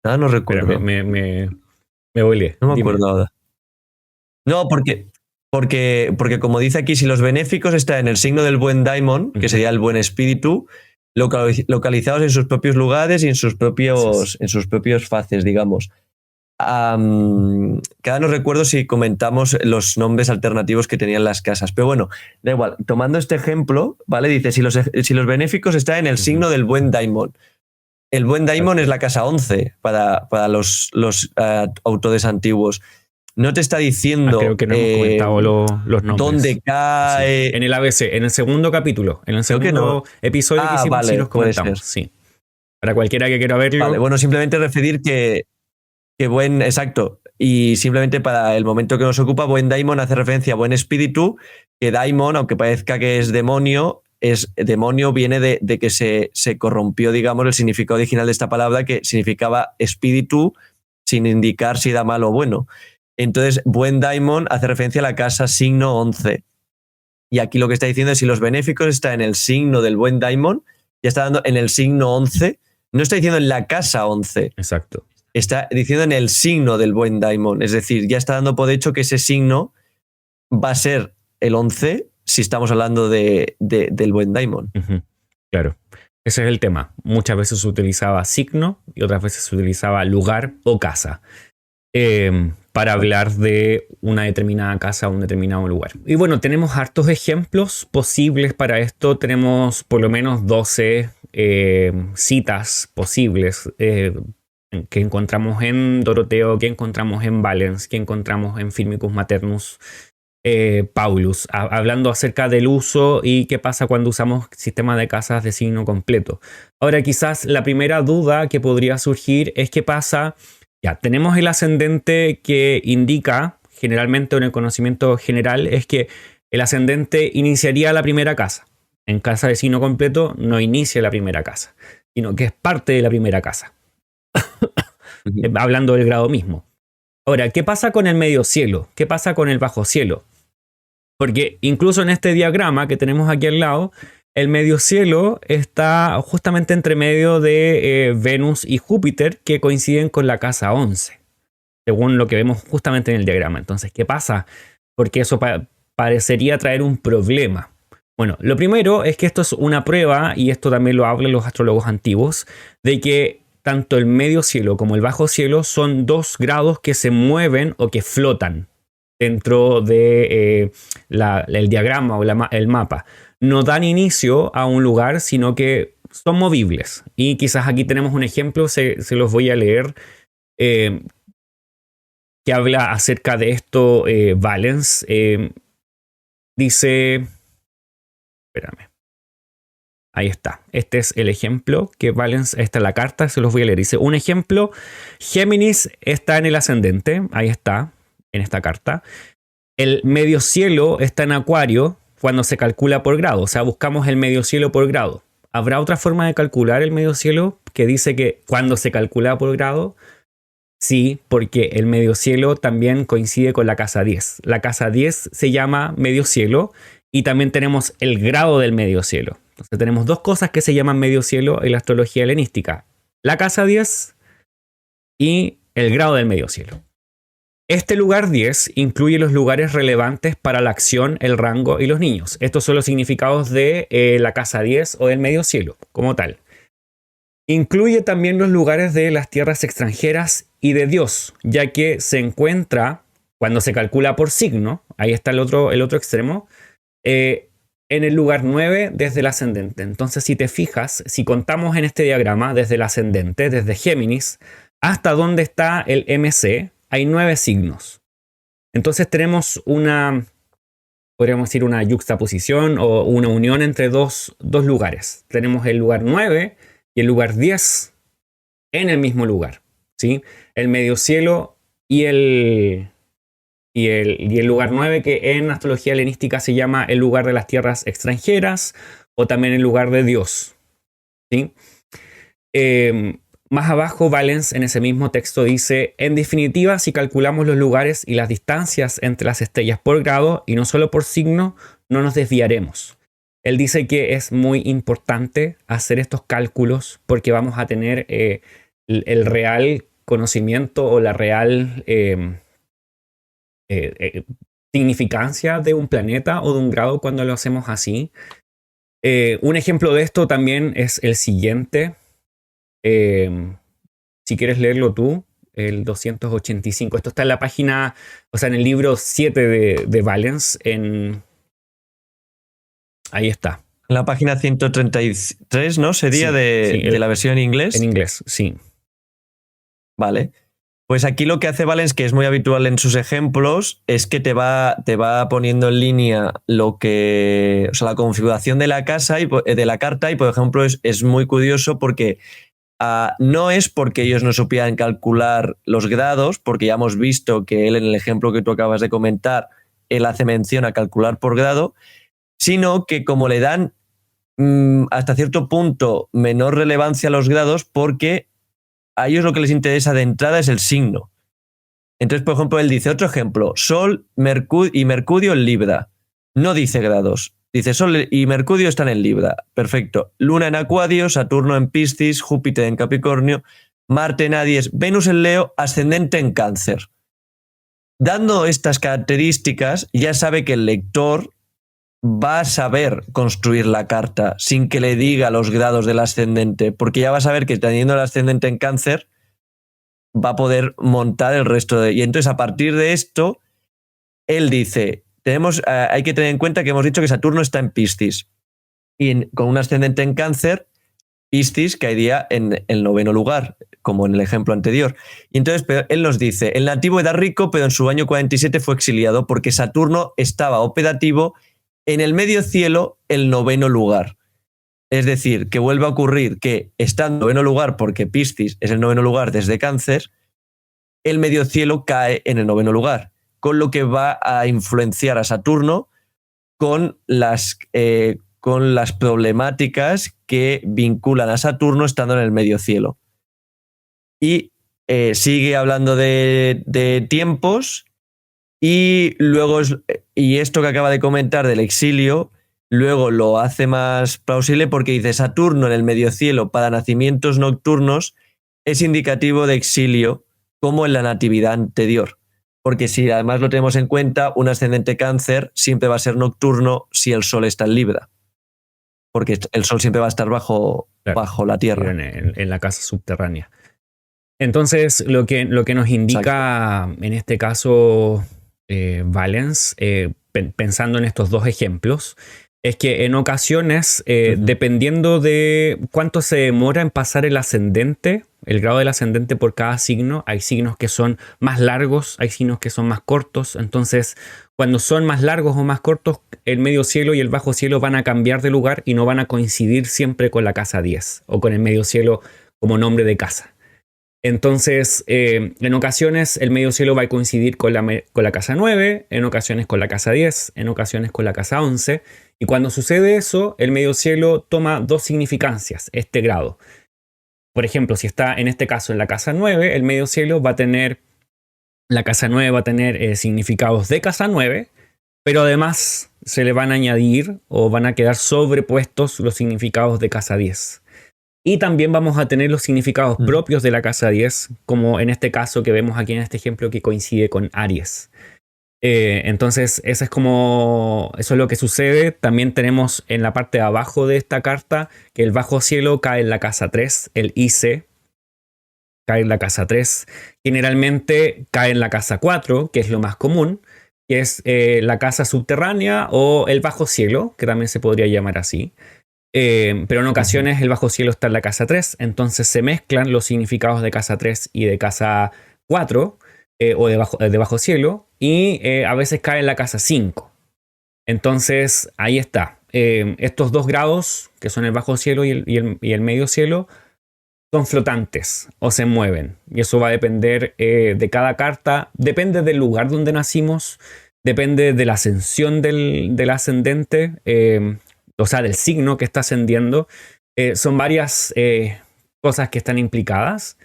Nada, no recuerdo. Pero me volé. No me acuerdo ahora. No, porque Porque como dice aquí, si los benéficos están en el signo del buen daimon, que sería el buen espíritu, localizados en sus propios lugares y en sus propios faces, digamos. Cada no recuerdo si comentamos los nombres alternativos que tenían las casas, pero bueno, da igual. Tomando este ejemplo, ¿vale? Dice, si los benéficos están en el signo del buen daimon. El buen daimon es la casa 11 para los autores antiguos. No te está diciendo creo que no hemos comentado los nombres. dónde cae. Sí. En el ABC, en el segundo capítulo, en el segundo episodio que hicimos, vale, sí los comentamos. Sí. Para cualquiera que quiera verlo. Vale, bueno, simplemente referir que buen, exacto. Y simplemente para el momento que nos ocupa, buen daimon hace referencia a buen espíritu, que daimon, aunque parezca que es demonio viene de que se corrompió, digamos, el significado original de esta palabra, que significaba espíritu sin indicar si era malo o bueno. Entonces, buen daimon hace referencia a la casa signo 11. Y aquí lo que está diciendo es si los benéficos están en el signo del buen daimon, ya está dando en el signo 11, no está diciendo en la casa 11. Exacto. Está diciendo en el signo del buen daimon. Es decir, ya está dando por hecho que ese signo va a ser el 11 si estamos hablando del buen daimon. Claro. Ese es el tema. Muchas veces se utilizaba signo y otras veces se utilizaba lugar o casa para hablar de una determinada casa o un determinado lugar. Y bueno, tenemos hartos ejemplos posibles para esto. Tenemos por lo menos 12 citas posibles que encontramos en Doroteo, que encontramos en Valens, que encontramos en Firmicus Maternus Paulus, hablando acerca del uso y qué pasa cuando usamos sistema de casas de signo completo. Ahora, quizás la primera duda que podría surgir es qué pasa. Ya, tenemos el ascendente que indica, generalmente en el conocimiento general, es que el ascendente iniciaría la primera casa. En casa de signo completo no inicia la primera casa, sino que es parte de la primera casa. Hablando del grado mismo. Ahora, ¿qué pasa con el medio cielo? ¿Qué pasa con el bajo cielo? Porque incluso en este diagrama que tenemos aquí al lado, el medio cielo está justamente entre medio de Venus y Júpiter, que coinciden con la casa 11, según lo que vemos justamente en el diagrama. Entonces, ¿qué pasa? Porque eso parecería traer un problema. Bueno, lo primero es que esto es una prueba, y esto también lo hablan los astrólogos antiguos, de que tanto el medio cielo como el bajo cielo son dos grados que se mueven o que flotan dentro de el diagrama o el mapa. No dan inicio a un lugar, sino que son movibles. Y quizás aquí tenemos un ejemplo, se los voy a leer, que habla acerca de esto Valens. Dice, espérame. Ahí está. Este es el ejemplo que Valens, esta es la carta, se los voy a leer. Dice, un ejemplo, Géminis está en el ascendente, ahí está, en esta carta. El medio cielo está en Acuario cuando se calcula por grado, o sea, buscamos el medio cielo por grado. ¿Habrá otra forma de calcular el medio cielo que dice que cuando se calcula por grado? Sí, porque el medio cielo también coincide con la casa 10. La casa 10 se llama medio cielo y también tenemos el grado del medio cielo. Entonces tenemos dos cosas que se llaman medio cielo en la astrología helenística. La casa 10 y el grado del medio cielo. Este lugar 10 incluye los lugares relevantes para la acción, el rango y los niños. Estos son los significados de la casa 10 o del medio cielo, como tal. Incluye también los lugares de las tierras extranjeras y de Dios, ya que se encuentra, cuando se calcula por signo, ahí está el otro extremo, en el lugar 9 desde el ascendente. Entonces, si te fijas, si contamos en este diagrama desde el ascendente, desde Géminis, hasta donde está el MC, hay 9 signos. Entonces tenemos podríamos decir una yuxtaposición o una unión entre dos lugares. Tenemos el lugar 9 y el lugar 10 en el mismo lugar, ¿sí? El medio cielo y el lugar 9, que en astrología helenística se llama el lugar de las tierras extranjeras o también el lugar de Dios, ¿sí? Más abajo, Valens en ese mismo texto dice, en definitiva, si calculamos los lugares y las distancias entre las estrellas por grado y no solo por signo, no nos desviaremos. Él dice que es muy importante hacer estos cálculos porque vamos a tener el real conocimiento o la real significancia de un planeta o de un grado cuando lo hacemos así. Un ejemplo de esto también es el siguiente. Si quieres leerlo tú, el 285. Esto está en la página, o sea, en el libro 7 de Valens. Ahí está. En la página 133, ¿no? Sería Sí, de la versión en inglés. En inglés, sí. Vale. Pues aquí lo que hace Valens, que es muy habitual en sus ejemplos, es que te va poniendo en línea lo que. O sea, la configuración de la casa y de la carta, y por ejemplo, es muy curioso porque no es porque ellos no supieran calcular los grados, porque ya hemos visto que él, en el ejemplo que tú acabas de comentar, él hace mención a calcular por grado, sino que como le dan hasta cierto punto menor relevancia a los grados, porque a ellos lo que les interesa de entrada es el signo. Entonces, por ejemplo, él dice, otro ejemplo, Sol y Mercurio en Libra. No dice grados. Dice Sol y Mercurio están en Libra. Perfecto. Luna en Acuario, Saturno en Piscis, Júpiter en Capricornio, Marte en Aries, Venus en Leo, ascendente en Cáncer. Dando estas características, ya sabe que el lector va a saber construir la carta sin que le diga los grados del ascendente, porque ya va a saber que teniendo el ascendente en Cáncer va a poder montar el resto de... Y entonces, a partir de esto, él dice, hay que tener en cuenta que hemos dicho que Saturno está en Piscis, y con un ascendente en Cáncer, Piscis caería en el 9º lugar, como en el ejemplo anterior. Y entonces él nos dice, el nativo era rico, pero en su año 47 fue exiliado porque Saturno estaba operativo en el medio cielo, el 9º lugar. Es decir, que vuelve a ocurrir que está en 9º lugar porque Piscis es el 9º lugar desde Cáncer, el medio cielo cae en el 9º lugar, con lo que va a influenciar a Saturno con las problemáticas que vinculan a Saturno estando en el medio cielo. Y sigue hablando de tiempos. Y luego, y esto que acaba de comentar del exilio, luego lo hace más plausible porque dice Saturno en el medio cielo para nacimientos nocturnos es indicativo de exilio como en la natividad anterior. Porque si además lo tenemos en cuenta, un ascendente Cáncer siempre va a ser nocturno si el Sol está en Libra. Porque el Sol siempre va a estar bajo la Tierra. En la casa subterránea. Entonces, lo que nos indica, exacto, en este caso... Valens, pensando en estos dos ejemplos, es que en ocasiones, dependiendo de cuánto se demora en pasar el ascendente, el grado del ascendente por cada signo, hay signos que son más largos, hay signos que son más cortos. Entonces, cuando son más largos o más cortos, el medio cielo y el bajo cielo van a cambiar de lugar y no van a coincidir siempre con la casa 10 o con el medio cielo como nombre de casa. Entonces, en ocasiones el medio cielo va a coincidir con la casa 9, en ocasiones con la casa 10, en ocasiones con la casa 11. Y cuando sucede eso, el medio cielo toma dos significancias, este grado. Por ejemplo, si está en este caso en la casa 9, el medio cielo va a tener, la casa 9 va a tener significados de casa 9, pero además se le van a añadir o van a quedar sobrepuestos los significados de casa 10. Y también vamos a tener los significados propios de la casa 10, como en este caso que vemos aquí en este ejemplo que coincide con Aries. Entonces, eso es lo que sucede. También tenemos en la parte de abajo de esta carta que el bajo cielo cae en la casa 3, el IC cae en la casa 3. Generalmente cae en la casa 4, que es lo más común, que es la casa subterránea o el bajo cielo, que también se podría llamar así. Pero en ocasiones el bajo cielo está en la casa 3, entonces se mezclan los significados de casa 3 y de casa 4 o de bajo cielo, y a veces cae en la casa 5. Entonces ahí está. Estos dos grados, que son el bajo cielo y el medio cielo, son flotantes o se mueven. Y eso va a depender de cada carta, depende del lugar donde nacimos, depende de la ascensión del ascendente. O sea, del signo que está ascendiendo. Son varias cosas que están implicadas.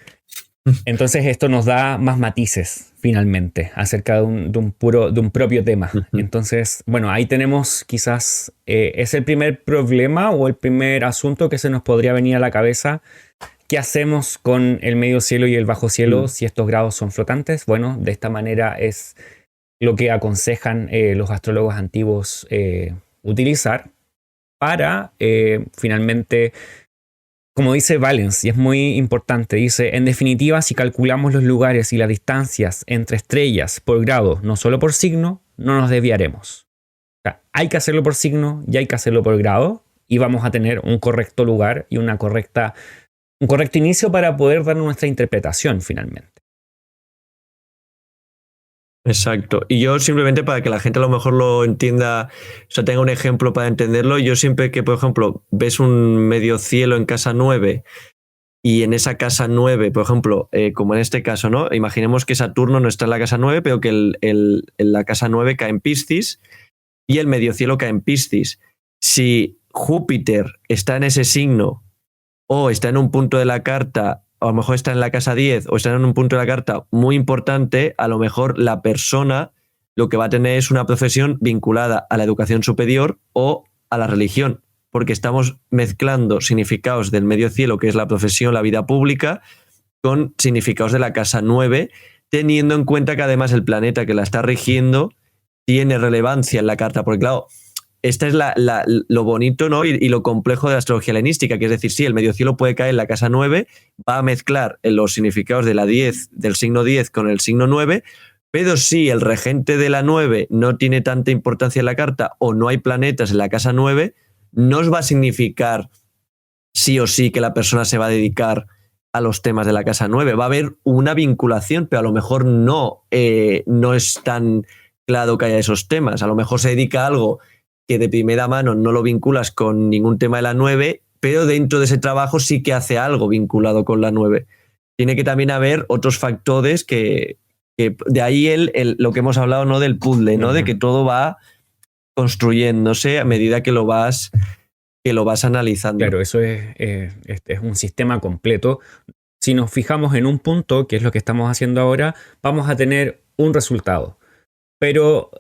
Entonces esto nos da más matices, finalmente, acerca de un propio tema. Entonces, bueno, ahí tenemos quizás, es el primer problema o el primer asunto que se nos podría venir a la cabeza. ¿Qué hacemos con el medio cielo y el bajo cielo si estos grados son flotantes? Bueno, de esta manera es lo que aconsejan los astrólogos antiguos utilizar para finalmente, como dice Valens, y es muy importante, dice, en definitiva, si calculamos los lugares y las distancias entre estrellas por grado, no solo por signo, no nos desviaremos. O sea, hay que hacerlo por signo y hay que hacerlo por grado, y vamos a tener un correcto lugar y un correcto inicio para poder dar nuestra interpretación finalmente. Exacto. Y yo simplemente para que la gente a lo mejor lo entienda, o sea, tenga un ejemplo para entenderlo, yo siempre que, por ejemplo, ves un medio cielo en casa 9 y en esa casa 9, por ejemplo, como en este caso, ¿no? Imaginemos que Saturno no está en la casa 9, pero que la casa 9 cae en Piscis y el medio cielo cae en Piscis. Si Júpiter está en ese signo o está en un punto de la carta, o a lo mejor está en la casa 10 o está en un punto de la carta muy importante, a lo mejor la persona lo que va a tener es una profesión vinculada a la educación superior o a la religión, porque estamos mezclando significados del medio cielo, que es la profesión, la vida pública, con significados de la casa 9, teniendo en cuenta que además el planeta que la está rigiendo tiene relevancia en la carta, porque claro, esta es lo bonito, ¿no? y lo complejo de la astrología helenística, que es decir, sí, el medio cielo puede caer en la casa 9, va a mezclar los significados de la 10, del signo 10 con el signo 9, pero si el regente de la 9 no tiene tanta importancia en la carta o no hay planetas en la casa 9, no os va a significar sí o sí que la persona se va a dedicar a los temas de la casa 9. Va a haber una vinculación, pero a lo mejor no es tan claro que haya esos temas. A lo mejor se dedica a algo que de primera mano no lo vinculas con ningún tema de la 9, pero dentro de ese trabajo sí que hace algo vinculado con la 9. Tiene que también haber otros factores que de ahí lo que hemos hablado, ¿no? Del puzzle, ¿no? De que todo va construyéndose a medida que lo vas analizando. Claro, eso es un sistema completo. Si nos fijamos en un punto, que es lo que estamos haciendo ahora, vamos a tener un resultado. Pero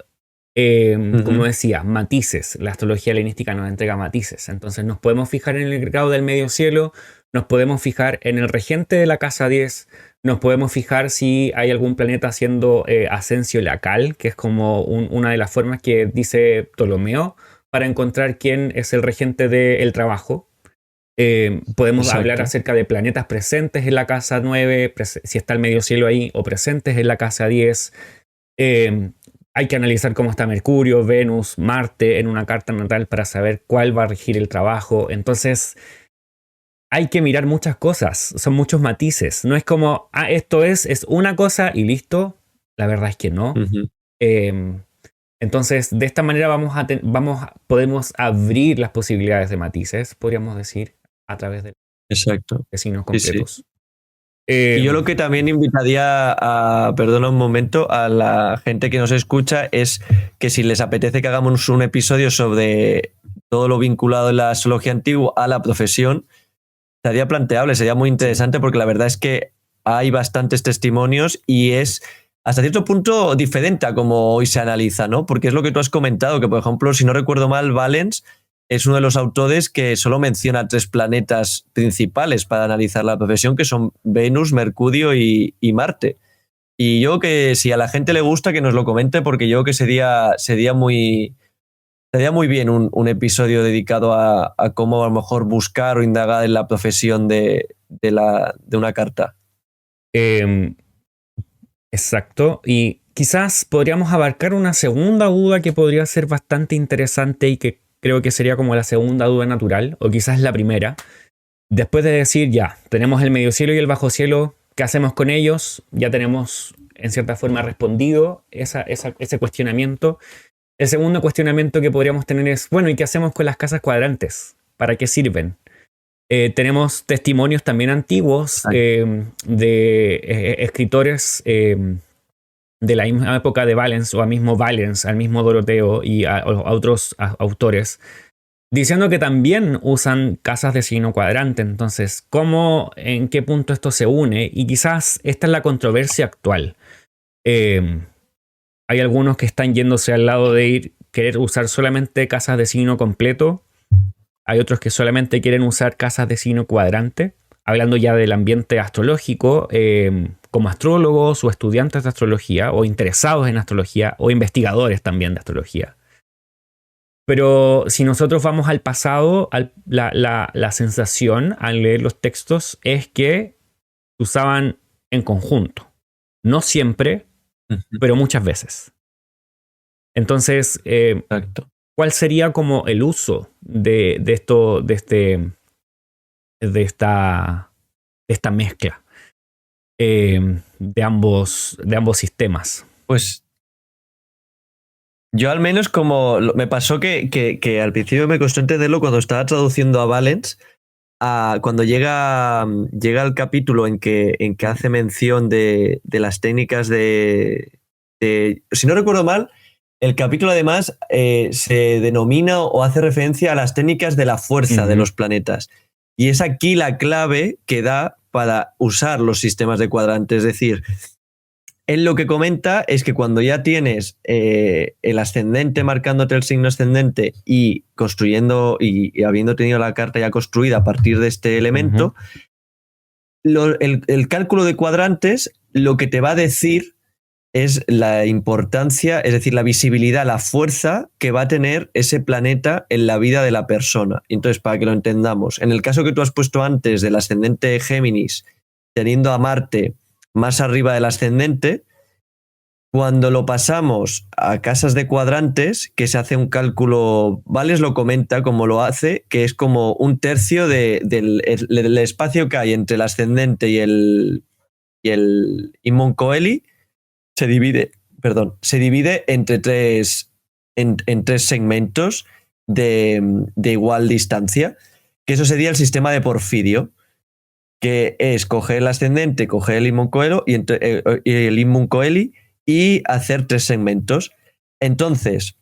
como decía, matices. La astrología helenística nos entrega matices. Entonces nos podemos fijar en el grado del medio cielo, nos podemos fijar en el regente de la casa 10, nos podemos fijar si hay algún planeta haciendo ascenso lacal, que es como una de las formas que dice Ptolomeo para encontrar quién es el regente del trabajo. Podemos hablar acerca de planetas presentes en la casa 9, si está el medio cielo ahí, o presentes en la casa 10. Hay que analizar cómo está Mercurio, Venus, Marte en una carta natal para saber cuál va a regir el trabajo. Entonces, hay que mirar muchas cosas. Son muchos matices. No es como, esto es una cosa y listo. La verdad es que no. Entonces, de esta manera podemos abrir las posibilidades de matices, podríamos decir, a través de signos completos. Sí. Y yo lo que también invitaría perdona un momento, a la gente que nos escucha es que si les apetece que hagamos un episodio sobre todo lo vinculado en la astrología antigua a la profesión, sería planteable, sería muy interesante porque la verdad es que hay bastantes testimonios y es hasta cierto punto diferente a cómo hoy se analiza, ¿no? Porque es lo que tú has comentado, que por ejemplo, si no recuerdo mal, Valens es uno de los autores que solo menciona 3 planetas principales para analizar la profesión, que son Venus, Mercurio y Marte. Y yo que si a la gente le gusta, que nos lo comente, porque yo que sería muy bien un episodio dedicado a cómo a lo mejor buscar o indagar en la profesión de una carta. Exacto. Y quizás podríamos abarcar una segunda duda que podría ser bastante interesante y que creo que sería como la segunda duda natural, o quizás la primera. Después de decir, ya, tenemos el medio cielo y el bajo cielo, ¿qué hacemos con ellos? Ya tenemos, en cierta forma, respondido ese cuestionamiento. El segundo cuestionamiento que podríamos tener es, bueno, ¿y qué hacemos con las casas cuadrantes? ¿Para qué sirven? Tenemos testimonios también antiguos de escritores de la misma época de Valens, o al mismo Doroteo y a otros autores, diciendo que también usan casas de signo cuadrante. Entonces, ¿en qué punto esto se une? Y quizás esta es la controversia actual. Hay algunos que están yéndose al lado de querer usar solamente casas de signo completo. Hay otros que solamente quieren usar casas de signo cuadrante. hablando ya del ambiente astrológico, como astrólogos o estudiantes de astrología, o interesados en astrología, o investigadores también de astrología. Pero si nosotros vamos al pasado, la sensación al leer los textos es que se usaban en conjunto. No siempre, pero muchas veces. Entonces, Exacto. ¿cuál sería como el uso de esta mezcla de ambos sistemas? Pues yo al menos me pasó que al principio me costó entenderlo cuando estaba traduciendo a Valens, cuando llega el capítulo en que hace mención de las técnicas si no recuerdo mal, el capítulo además se denomina o hace referencia a las técnicas de la fuerza de los planetas. Y es aquí la clave que da para usar los sistemas de cuadrantes. Es decir, él lo que comenta es que cuando ya tienes el ascendente marcándote el signo ascendente y construyendo y habiendo tenido la carta ya construida a partir de este elemento, el cálculo de cuadrantes lo que te va a decir es la importancia, es decir, la visibilidad, la fuerza que va a tener ese planeta en la vida de la persona. Entonces, para que lo entendamos, en el caso que tú has puesto antes del ascendente Géminis, teniendo a Marte más arriba del ascendente, cuando lo pasamos a casas de cuadrantes, que se hace un cálculo, Vales lo comenta como lo hace, que es como un tercio del espacio que hay entre el ascendente y el Immun Coeli, se divide entre en tres segmentos de igual distancia, que eso sería el sistema de Porfirio, que es coger el ascendente, coger el Immun Coeli y hacer tres segmentos. Entonces,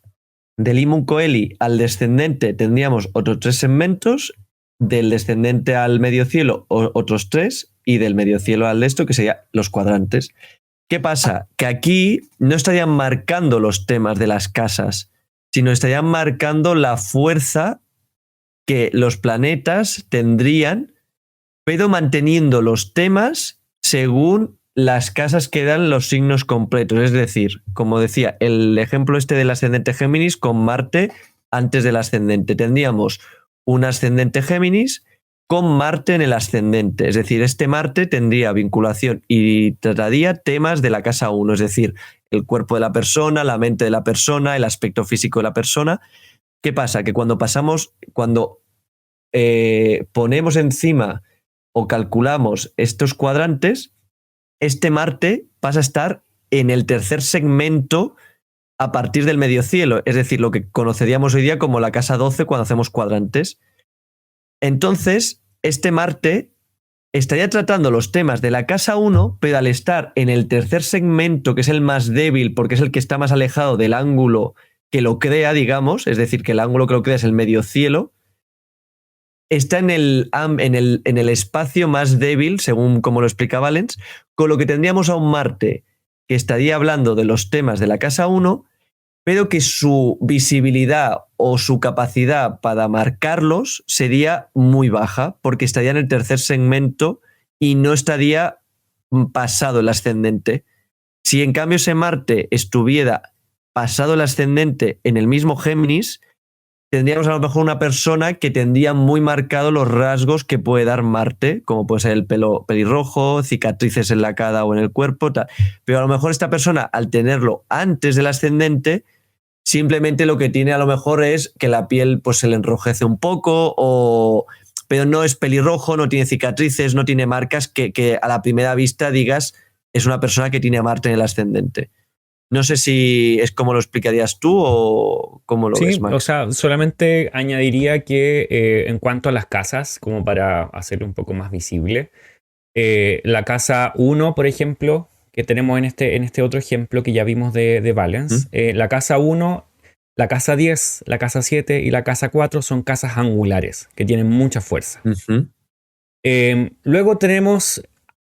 del Immun Coeli al descendente tendríamos otros tres segmentos, del descendente al medio cielo otros tres, y del medio cielo al esto, que serían los cuadrantes. ¿Qué pasa? Que aquí no estarían marcando los temas de las casas, sino estarían marcando la fuerza que los planetas tendrían, pero manteniendo los temas según las casas que dan los signos completos. Es decir, como decía, el ejemplo este del ascendente Géminis con Marte antes del ascendente. Tendríamos un ascendente Géminis con Marte en el ascendente. Es decir, este Marte tendría vinculación y trataría temas de la casa 1, es decir, el cuerpo de la persona, la mente de la persona, el aspecto físico de la persona. ¿Qué pasa? Que cuando ponemos encima o calculamos estos cuadrantes, este Marte pasa a estar en el tercer segmento a partir del medio cielo, es decir, lo que conoceríamos hoy día como la casa 12 cuando hacemos cuadrantes. Entonces, este Marte estaría tratando los temas de la casa 1, pero al estar en el tercer segmento, que es el más débil porque es el que está más alejado del ángulo que lo crea, digamos, es decir, que el ángulo que lo crea es el medio cielo, está en el espacio más débil, según como lo explica Valens, con lo que tendríamos a un Marte que estaría hablando de los temas de la casa 1, pero que su visibilidad o su capacidad para marcarlos sería muy baja, porque estaría en el tercer segmento y no estaría pasado el ascendente. Si en cambio ese Marte estuviera pasado el ascendente en el mismo Géminis, tendríamos a lo mejor una persona que tendría muy marcados los rasgos que puede dar Marte, como puede ser el pelo pelirrojo, cicatrices en la cara o en el cuerpo, tal. Pero a lo mejor esta persona, al tenerlo antes del ascendente, simplemente lo que tiene a lo mejor es que la piel pues se le enrojece un poco, pero no es pelirrojo, no tiene cicatrices, no tiene marcas que a la primera vista digas es una persona que tiene a Marte en el ascendente. No sé si es como lo explicarías tú o cómo lo ves, Max. O sea, solamente añadiría que en cuanto a las casas, como para hacerlo un poco más visible, la casa 1, por ejemplo, que tenemos en este otro ejemplo que ya vimos de Valens, la casa 1, la casa 10, la casa 7 y la casa 4 son casas angulares, que tienen mucha fuerza. Luego tenemos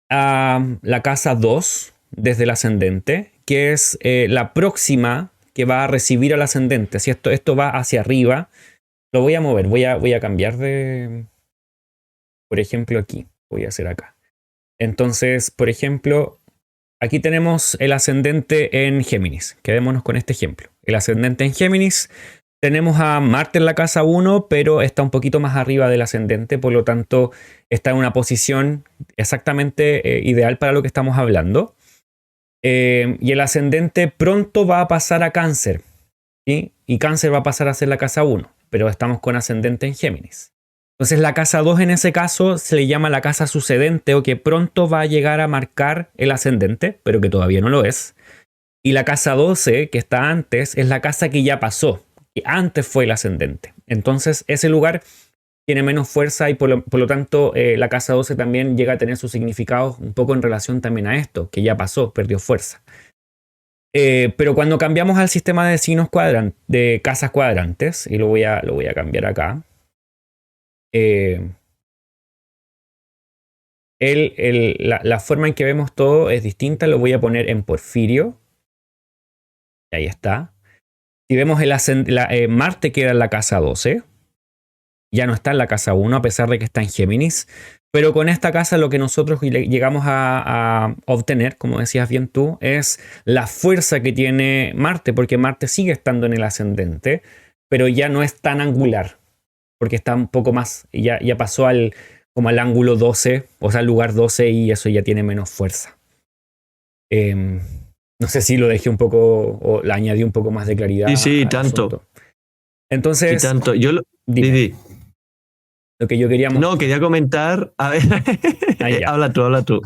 la casa 2, desde el ascendente, que es la próxima que va a recibir al ascendente. Si esto va hacia arriba, lo voy a mover, voy a cambiar de, por ejemplo, aquí. Voy a hacer acá. Entonces, por ejemplo, aquí tenemos el ascendente en Géminis. Quedémonos con este ejemplo. El ascendente en Géminis, tenemos a Marte en la casa 1, pero está un poquito más arriba del ascendente, por lo tanto está en una posición exactamente ideal para lo que estamos hablando. Y el ascendente pronto va a pasar a Cáncer, ¿sí? Y Cáncer va a pasar a ser la casa 1, pero estamos con ascendente en Géminis. Entonces la casa 2 en ese caso se le llama la casa sucedente, o que pronto va a llegar a marcar el ascendente, pero que todavía no lo es. Y la casa 12, que está antes, es la casa que ya pasó, que antes fue el ascendente. Entonces ese lugar tiene menos fuerza y por lo tanto la casa 12 también llega a tener sus significados un poco en relación también a esto, que ya pasó, perdió fuerza. Pero cuando cambiamos al sistema de signos de casas cuadrantes, y lo voy a cambiar acá, la forma en que vemos todo es distinta. Lo voy a poner en Porfirio. Ahí está. Si vemos Marte queda en la casa 12. Ya no está en la casa 1, a pesar de que está en Géminis. Pero con esta casa lo que nosotros llegamos a obtener, como decías bien tú, es la fuerza que tiene Marte, porque Marte sigue estando en el ascendente, pero ya no es tan angular, porque está un poco más, ya pasó como al ángulo 12, o sea, al lugar 12, y eso ya tiene menos fuerza. No sé si lo dejé un poco, o le añadí un poco más de claridad. Sí, tanto. Asunto. Entonces, sí, tanto. Dime. Lo que yo quería mostrar. No, quería comentar. A ver, habla tú.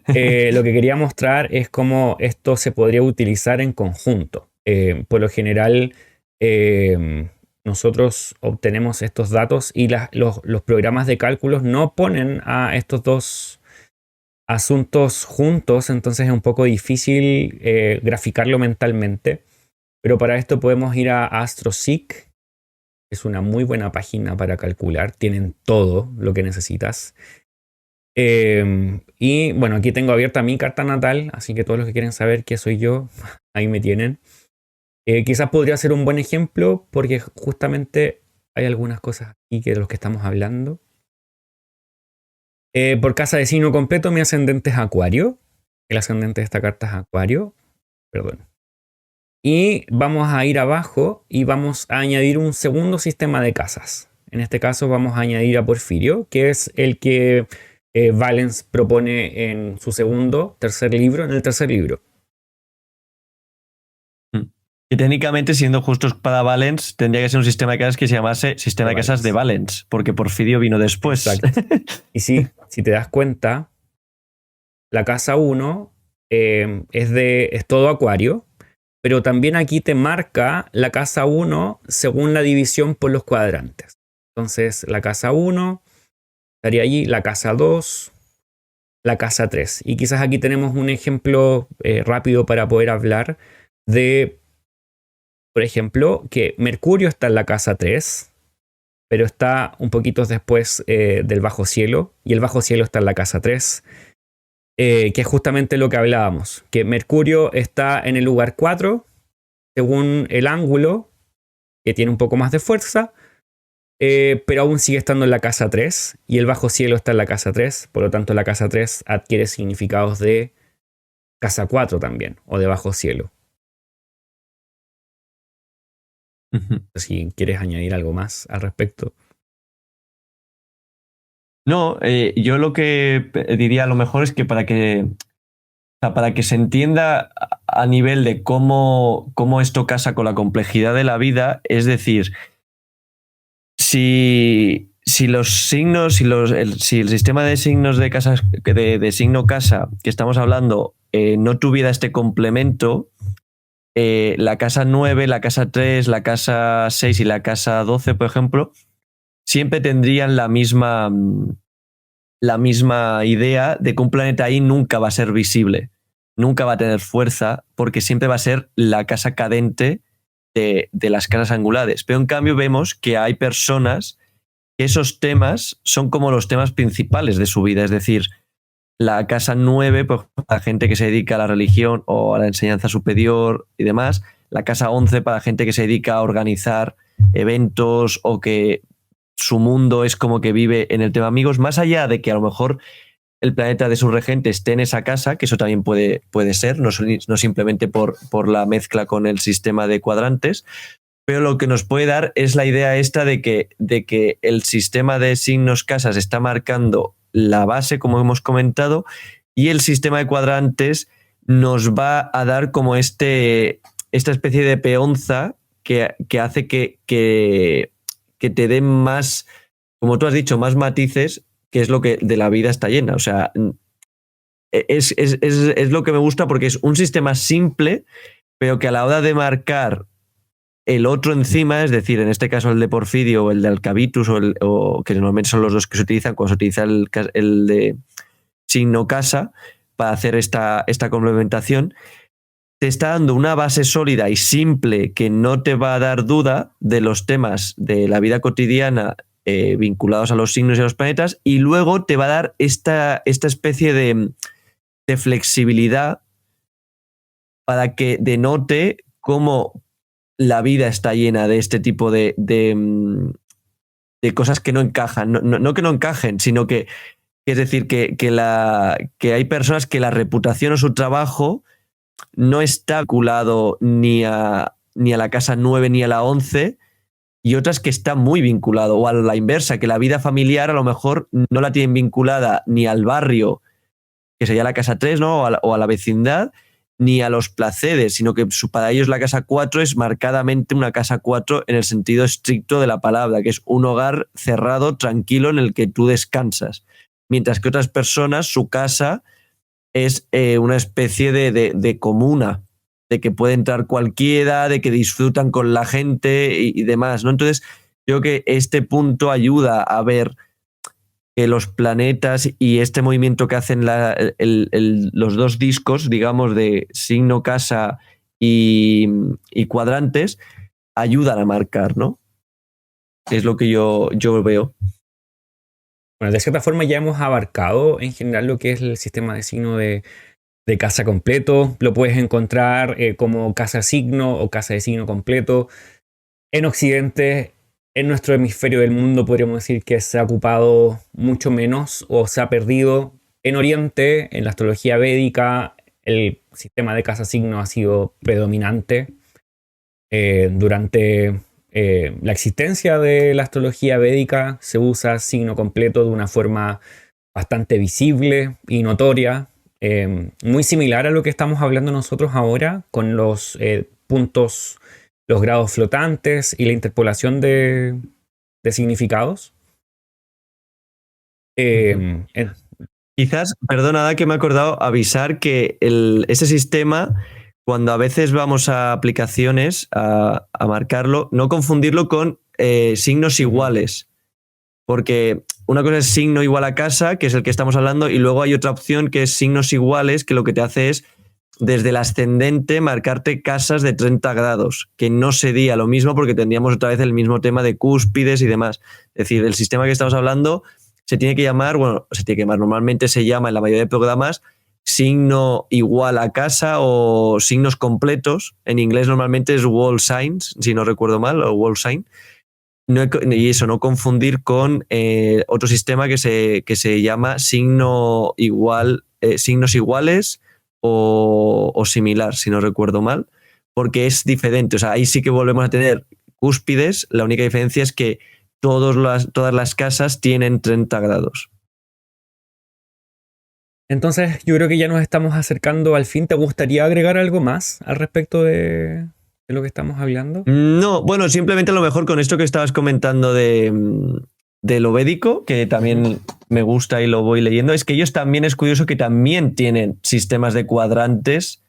Lo que quería mostrar es cómo esto se podría utilizar en conjunto. Por lo general, nosotros obtenemos estos datos y los programas de cálculos no ponen a estos dos asuntos juntos, entonces es un poco difícil graficarlo mentalmente. Pero para esto podemos ir a AstroSeek. Es una muy buena página para calcular. Tienen todo lo que necesitas. Y bueno, aquí tengo abierta mi carta natal, así que todos los que quieren saber qué soy yo, ahí me tienen. Quizás podría ser un buen ejemplo, porque justamente hay algunas cosas aquí de los que estamos hablando. Por casa de signo completo, mi ascendente es Acuario. El ascendente de esta carta es Acuario. Perdón. Y vamos a ir abajo y vamos a añadir un segundo sistema de casas. En este caso vamos a añadir a Porfirio, que es el que Valens propone en su tercer libro. Y técnicamente, siendo justos para Valens, tendría que ser un sistema de casas que se llamase Sistema de Casas de Valens, porque Porfirio vino después. Exacto. Y sí, si te das cuenta, la casa 1 es todo Acuario. Pero también aquí te marca la casa 1 según la división por los cuadrantes. Entonces, la casa 1 estaría allí, la casa 2, la casa 3. Y quizás aquí tenemos un ejemplo rápido para poder hablar de, por ejemplo, que Mercurio está en la casa 3, pero está un poquito después del bajo cielo, y el bajo cielo está en la casa 3. Que es justamente lo que hablábamos, que Mercurio está en el lugar 4, según el ángulo, que tiene un poco más de fuerza, pero aún sigue estando en la casa 3, y el bajo cielo está en la casa 3, por lo tanto la casa 3 adquiere significados de casa 4 también, o de bajo cielo. Si quieres añadir algo más al respecto. No, yo lo que diría a lo mejor es que para que se entienda a nivel de cómo esto casa con la complejidad de la vida, es decir, si los signos, si el sistema de signos de casas, de signo casa que estamos hablando no tuviera este complemento, la casa 9, la casa 3, la casa 6 y la casa 12, por ejemplo, siempre tendrían la misma idea de que un planeta ahí nunca va a ser visible, nunca va a tener fuerza, porque siempre va a ser la casa cadente de las casas angulares. Pero en cambio vemos que hay personas que esos temas son como los temas principales de su vida, es decir, la casa 9, pues, para gente que se dedica a la religión o a la enseñanza superior y demás, la casa 11 para gente que se dedica a organizar eventos o que su mundo es como que vive en el tema amigos, más allá de que a lo mejor el planeta de su regente esté en esa casa, que eso también puede ser, no simplemente por la mezcla con el sistema de cuadrantes, pero lo que nos puede dar es la idea esta de que el sistema de signos casas está marcando la base, como hemos comentado, y el sistema de cuadrantes nos va a dar como esta especie de peonza que hace que te den más, como tú has dicho, más matices, que es lo que de la vida está llena. O sea, es lo que me gusta porque es un sistema simple, pero que a la hora de marcar el otro encima, es decir, en este caso el de Porfidio o el de Alcabitus, o que normalmente son los dos que se utilizan cuando se utiliza el de signo casa para hacer esta complementación, te está dando una base sólida y simple que no te va a dar duda de los temas de la vida cotidiana vinculados a los signos y a los planetas, y luego te va a dar esta especie de flexibilidad para que denote cómo la vida está llena de este tipo de cosas que no encajan. No que no encajen, sino que es decir, que hay personas que la reputación o su trabajo no está vinculado ni a la casa 9 ni a la 11, y otras que está muy vinculado, o a la inversa, que la vida familiar a lo mejor no la tienen vinculada ni al barrio, que sería la casa 3, ¿no? o a la vecindad, ni a los placeres, sino que para ellos la casa 4 es marcadamente una casa 4 en el sentido estricto de la palabra, que es un hogar cerrado, tranquilo, en el que tú descansas. Mientras que otras personas, su casa es una especie de comuna, de que puede entrar cualquiera, de que disfrutan con la gente y demás, ¿no? Entonces, yo creo que este punto ayuda a ver que los planetas y este movimiento que hacen los dos discos, digamos, de signo casa y cuadrantes, ayudan a marcar, ¿no? Es lo que yo veo. Bueno, de cierta forma ya hemos abarcado en general lo que es el sistema de signo de casa completo. Lo puedes encontrar como casa signo o casa de signo completo. En Occidente, en nuestro hemisferio del mundo, podríamos decir que se ha ocupado mucho menos o se ha perdido. En Oriente, en la astrología védica, el sistema de casa signo ha sido predominante durante la existencia de la astrología védica. Se usa signo completo de una forma bastante visible y notoria, muy similar a lo que estamos hablando nosotros ahora con los puntos, los grados flotantes y la interpolación de significados. Quizás, perdona, que me he acordado, avisar que ese sistema, cuando a veces vamos a aplicaciones a marcarlo, no confundirlo con signos iguales, porque una cosa es signo igual a casa, que es el que estamos hablando, y luego hay otra opción que es signos iguales, que lo que te hace es desde el ascendente marcarte casas de 30 grados, que no sería lo mismo porque tendríamos otra vez el mismo tema de cúspides y demás. Es decir, el sistema que estamos hablando se tiene que llamar, normalmente se llama en la mayoría de programas signo igual a casa o signos completos. En inglés normalmente es wall signs, si no recuerdo mal, o wall sign. Y eso, no confundir con otro sistema que se llama signo igual, signos iguales o similar, si no recuerdo mal, porque es diferente. O sea, ahí sí que volvemos a tener cúspides. La única diferencia es que todas las casas tienen 30 grados. Entonces, yo creo que ya nos estamos acercando al fin. ¿Te gustaría agregar algo más al respecto de lo que estamos hablando? No, bueno, simplemente a lo mejor con esto que estabas comentando de lo védico, que también me gusta y lo voy leyendo, es que ellos también, es curioso que también tienen sistemas de cuadrantes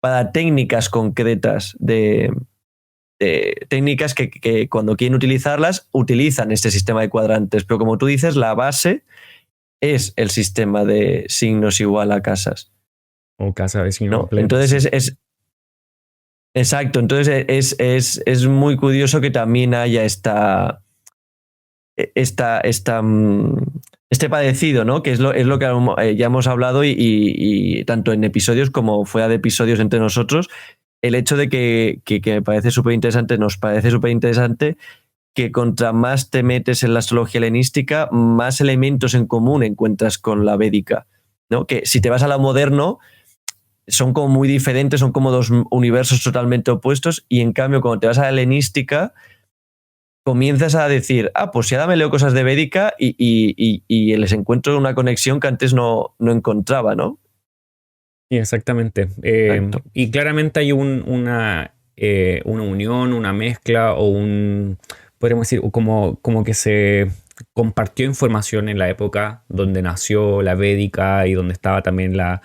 para técnicas concretas de técnicas que cuando quieren utilizarlas utilizan este sistema de cuadrantes, pero como tú dices, la base es el sistema de signos igual a casas. O casa de signo completo. Entonces es exacto, entonces es muy curioso que también haya este padecido, ¿no? Que es lo que ya hemos hablado y tanto en episodios como fuera de episodios entre nosotros, el hecho de que me parece súper interesante, nos parece súper interesante que contra más te metes en la astrología helenística, más elementos en común encuentras con la védica, ¿no? Que si te vas a la moderno, son como muy diferentes, son como dos universos totalmente opuestos, y en cambio cuando te vas a la helenística, comienzas a decir, pues si ahora me leo cosas de védica y les encuentro una conexión que antes no encontraba, ¿no? Sí, exactamente. Y claramente hay una unión, una mezcla o podríamos decir, como que se compartió información en la época donde nació la védica y donde estaba también la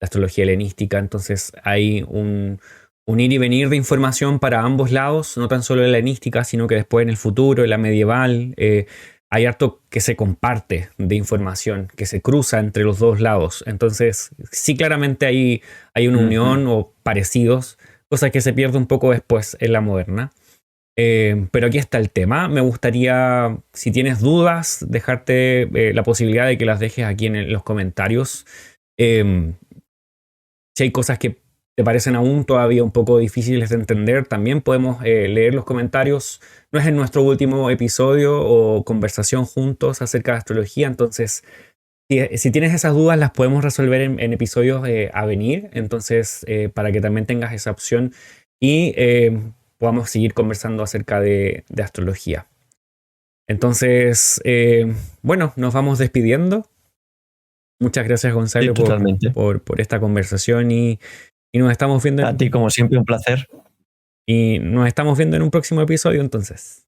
astrología helenística. Entonces hay un ir y venir de información para ambos lados, no tan solo la helenística, sino que después en el futuro, en la medieval, hay harto que se comparte de información, que se cruza entre los dos lados. Entonces, sí, claramente hay una unión o parecidos, cosa que se pierde un poco después en la moderna. Pero aquí está el tema. Me gustaría, si tienes dudas, dejarte la posibilidad de que las dejes aquí en los comentarios. Si hay cosas que te parecen aún todavía un poco difíciles de entender, también podemos leer los comentarios. No es en nuestro último episodio o conversación juntos acerca de astrología, entonces si tienes esas dudas las podemos resolver en episodios a venir, entonces para que también tengas esa opción y podamos seguir conversando acerca de astrología. Entonces, bueno, nos vamos despidiendo. Muchas gracias, Gonzalo, Sí, por esta conversación y nos estamos viendo. A ti, como siempre, un placer. Y nos estamos viendo en un próximo episodio, entonces.